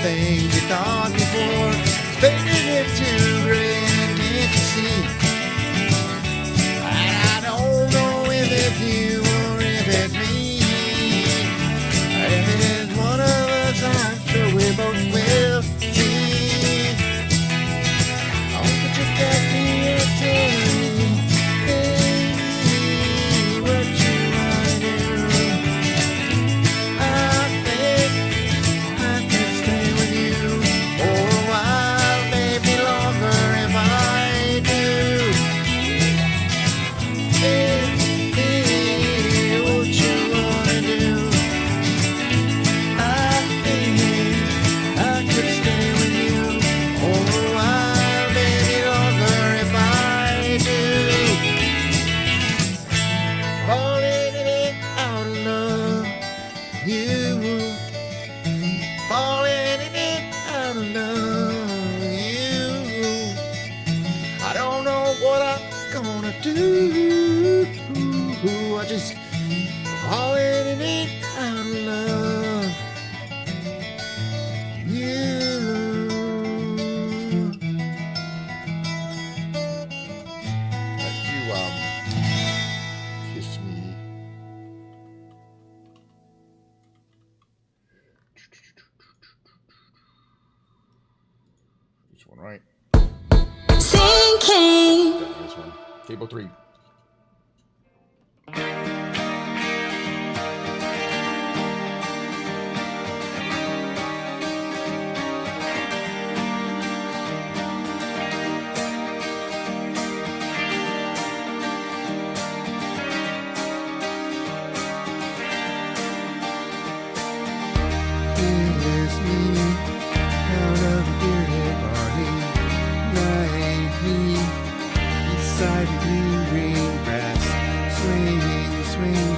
Things you thought before faded into gray, and can't you see? And I don't know if it's you or if it's me. If it is one of us, I'm sure we both will see. Oh, but you got me and tell me, baby, what you wanna do. I think I could stay with you for a while, maybe longer if I do. Hey, what you wanna do? I think I could stay with you for a while, maybe longer if I do. Falling in it out of love, you. Falling in it out of love, you. I don't know what I'm gonna do. I just falling in it out of love, you. Let's do Kiss Me. This one, right? Sinking. This one. Cable 3. Kiss me out of a bearded body, lie me beside the green grass, swing, swing,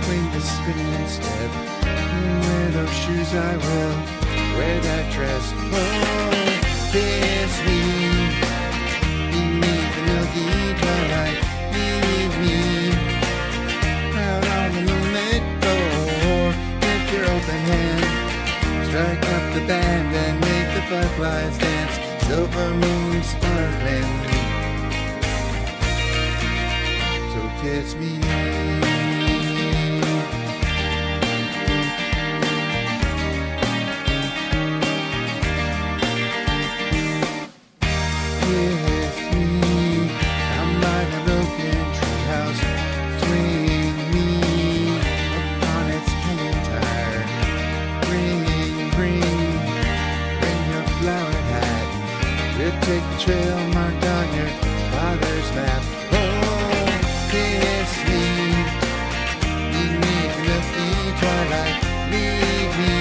swing the spinning step. Wear those shoes, I will wear that dress. Oh, kiss me beneath the milky twilight, leave me out on the moonlit floor. Lift your open hand, strike up the band and make the fireflies dance. Silver moon sparkling, so kiss me. Kiss me, I'm by the broken treehouse, swing me upon its hanging tire. Bring your flowered hat. We'll take the trail marked on your father's map. Oh, kiss me beneath the milky twilight. Leave me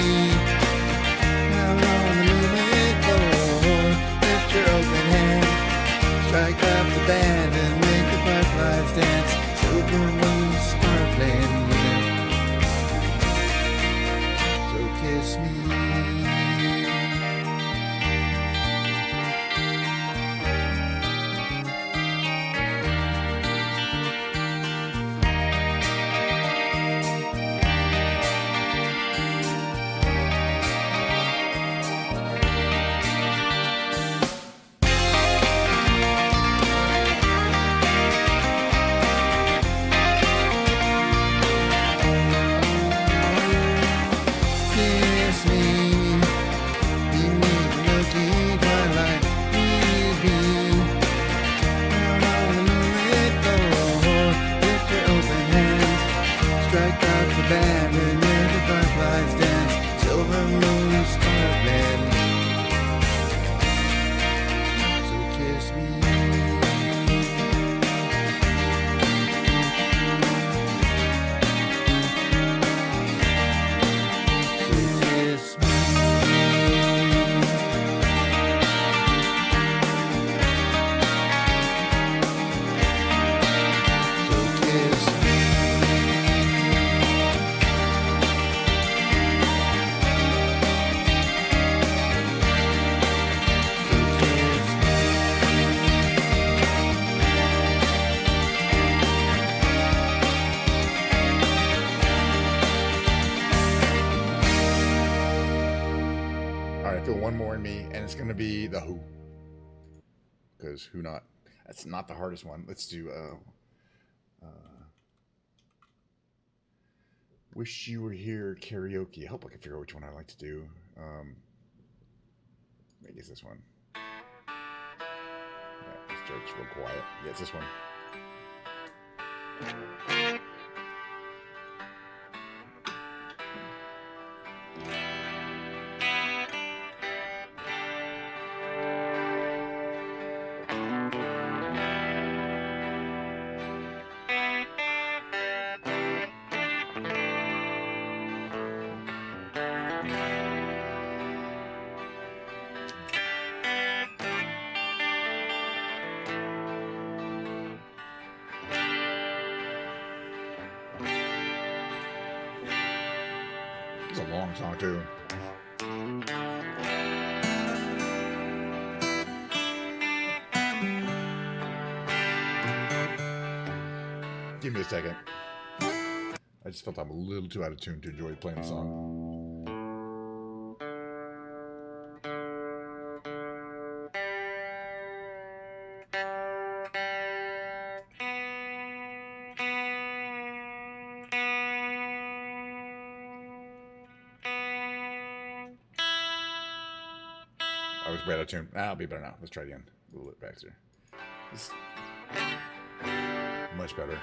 out on the moonlit floor. Lift your open hand, strike up the band and make the fireflies dance. Silver moon sparkling. right, I feel one more in me, and it's going to be the Who. Because who not? That's not the hardest one. Let's do Wish You Were Here karaoke. I hope I can figure out which one I like to do. Maybe it's this one. Yeah, this joke's real quiet. Yeah, it's this one. It's a long song too. Give me a second. I just felt I'm a little too out of tune to enjoy playing the song. I was way out of tune. I'll be better now. Let's try it again. A little bit faster. This much better.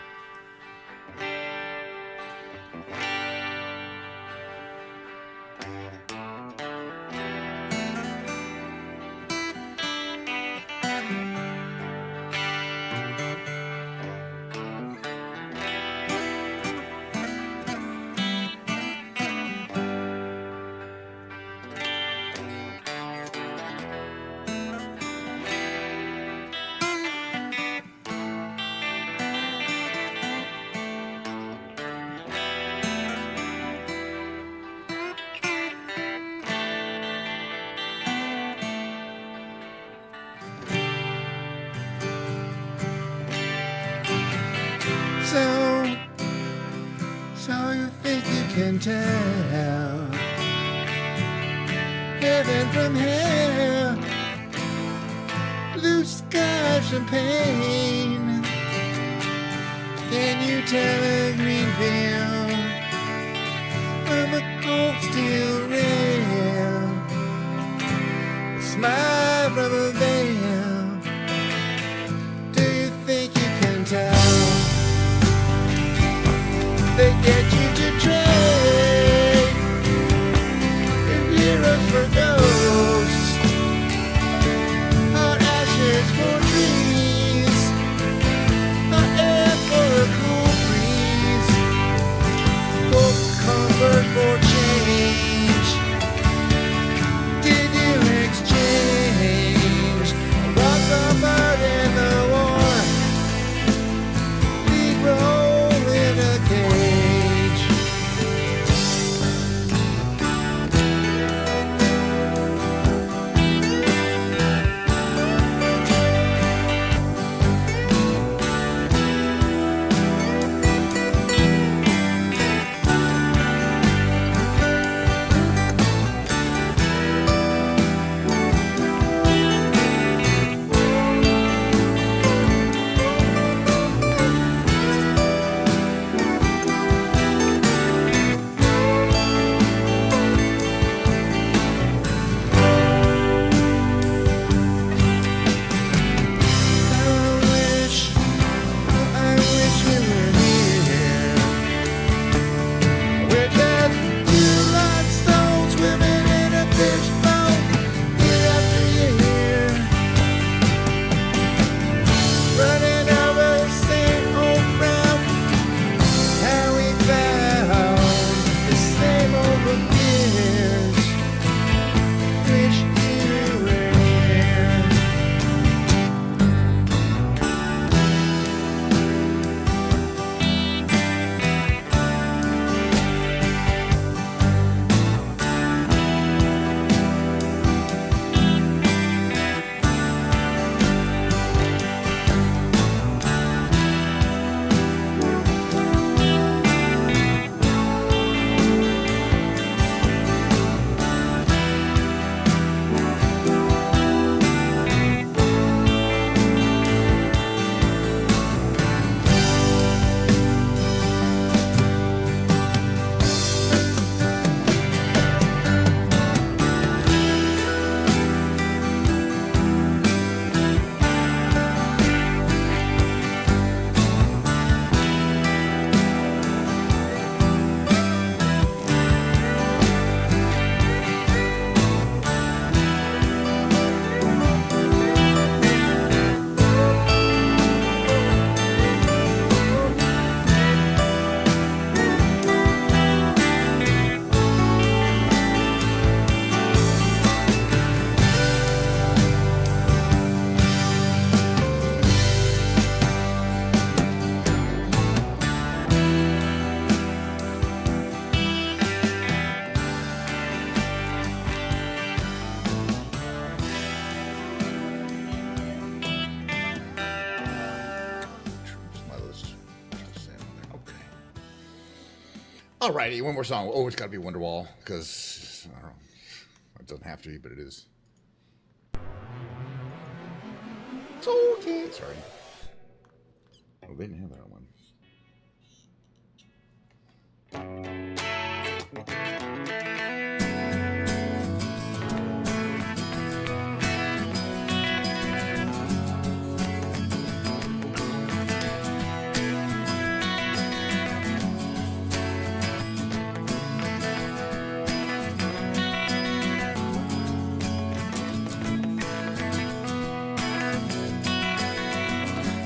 So you think you can tell heaven from hell, blue skies from pain? Can you tell a green field from a cold steel rail, a smile from a veil? Do you think you can tell? They get you to trade your heroes for ghosts, hot ashes for trees, hot air for a cool breeze. Alrighty, one more song. Oh, it's got to be Wonderwall because I don't know. It doesn't have to be, but it is. It's okay. Sorry. Oh, they didn't have that one.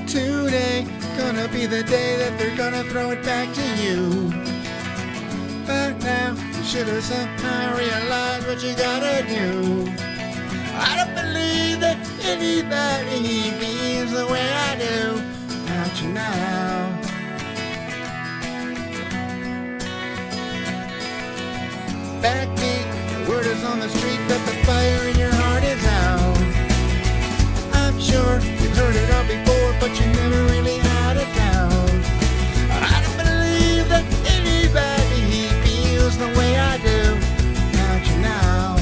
Today, gonna be the day that they're gonna throw it back to you. But now, you should have somehow realized what you gotta do. I don't believe that anybody feels the way I do about you now. Backbeat, the word is on the street that the fire in your heart is out. I'm sure you've heard it all before, but you never really had a doubt. I don't believe that anybody feels the way I do about you now.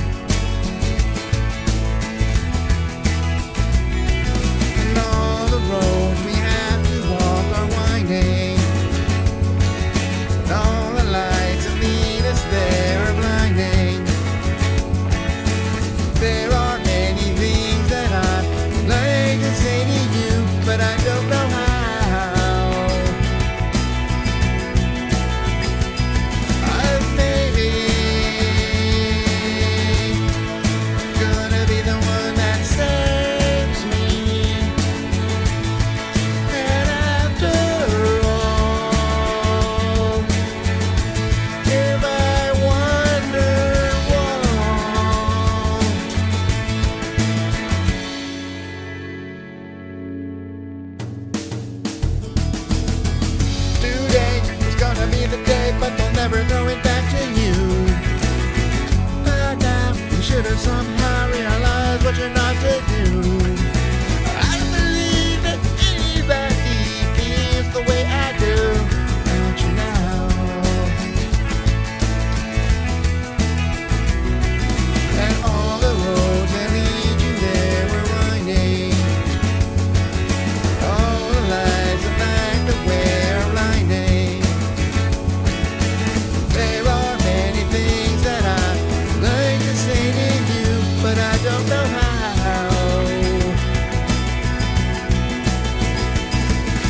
And all the roads we have to walk are winding, and all the lights that lead us there are blinding. There are many things that I'd like to say to you, but I don't know how. Maybe gonna be the one that saves me. And after all, if I wonder today is gonna be the day, but they'll never throw it back to you. But now you should have somehow realized what you're not to do. I don't believe that anybody feels the way I do about you now. And all the roads that lead you there were winding. All the lights that light the way are blinding. There are many things that I'd like to say to you, but I don't know how.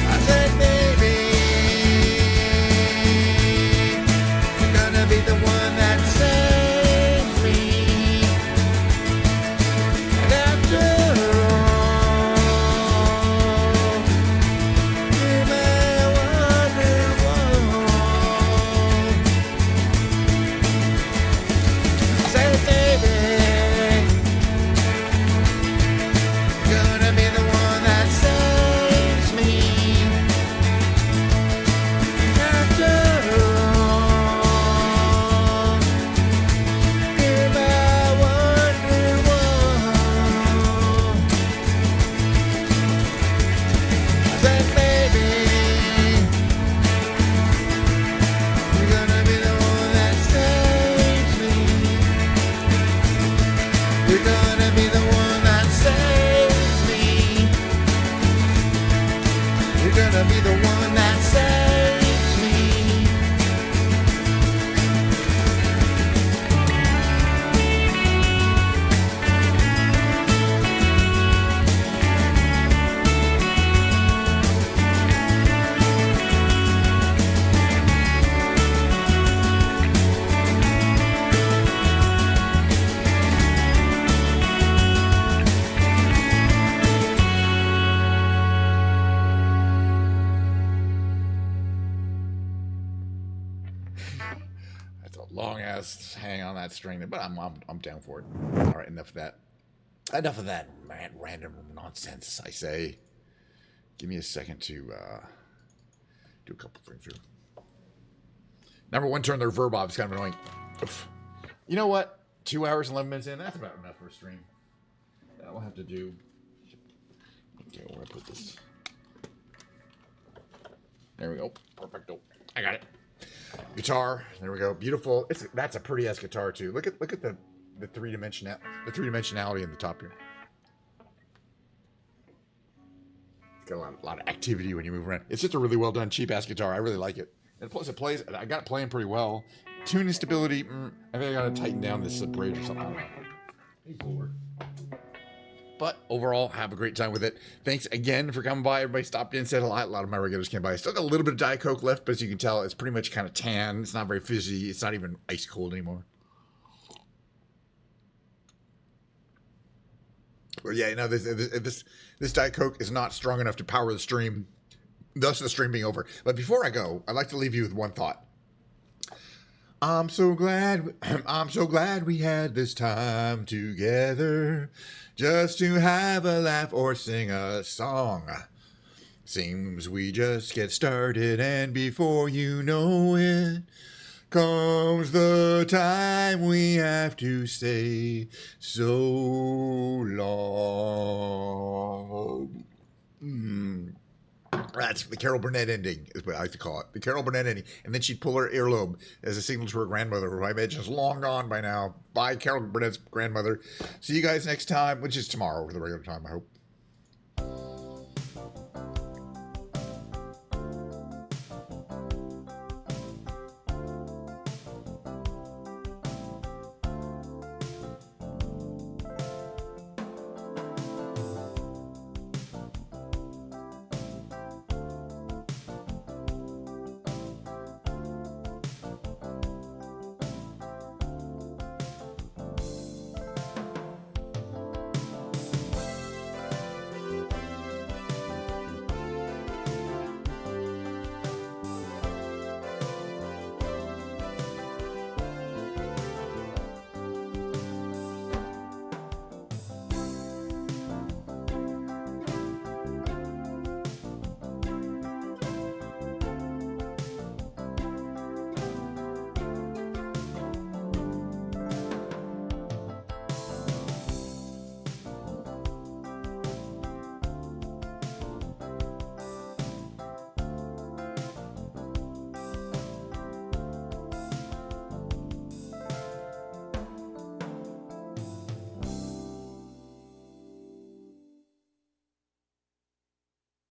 I said, baby, you're gonna be the one that saves me. And after all, you may wonder why. I said, baby, gonna be the one that saves me. After all, if I wonder why. I said, baby, you're gonna be the one that saves me. You're gonna be the one that saves me. You're gonna be the one that saves me. That's a long ass hang on that string, but I'm down for it. All right, enough of that. Enough of that random nonsense. I say. Give me a second to do a couple things here. Number one, turn their verb off. It's kind of annoying. Oof. You know what? 2 hours and 11 minutes in. That's about enough for a stream. That will have to do. Okay, where I put this? There we go. Perfecto. I got it. Guitar. There we go. Beautiful. That's a pretty ass guitar too. Look at the three-dimensionality in the top here. It's got a lot of activity when you move around. It's just a really well done, cheap ass guitar. I really like it. And plus, it plays. I got it playing pretty well. Tuning stability. I think I gotta tighten down this bridge or something. I don't know. But overall, have a great time with it. Thanks again for coming by. Everybody stopped in, said hello. A lot of my regulars came by. I still got a little bit of Diet Coke left, but as you can tell, it's pretty much kind of tan. It's not very fizzy. It's not even ice cold anymore. Well, yeah, you know, this Diet Coke is not strong enough to power the stream, thus the stream being over. But before I go, I'd like to leave you with one thought. I'm so glad we had this time together, just to have a laugh or sing a song. Seems we just get started, and before you know it, comes the time we have to say so long. That's the Carol Burnett ending, is what I like to call it. The Carol Burnett ending. And then she'd pull her earlobe as a signal to her grandmother, who I imagine is long gone by now. Bye, Carol Burnett's grandmother. See you guys next time, which is tomorrow, the regular time, I hope.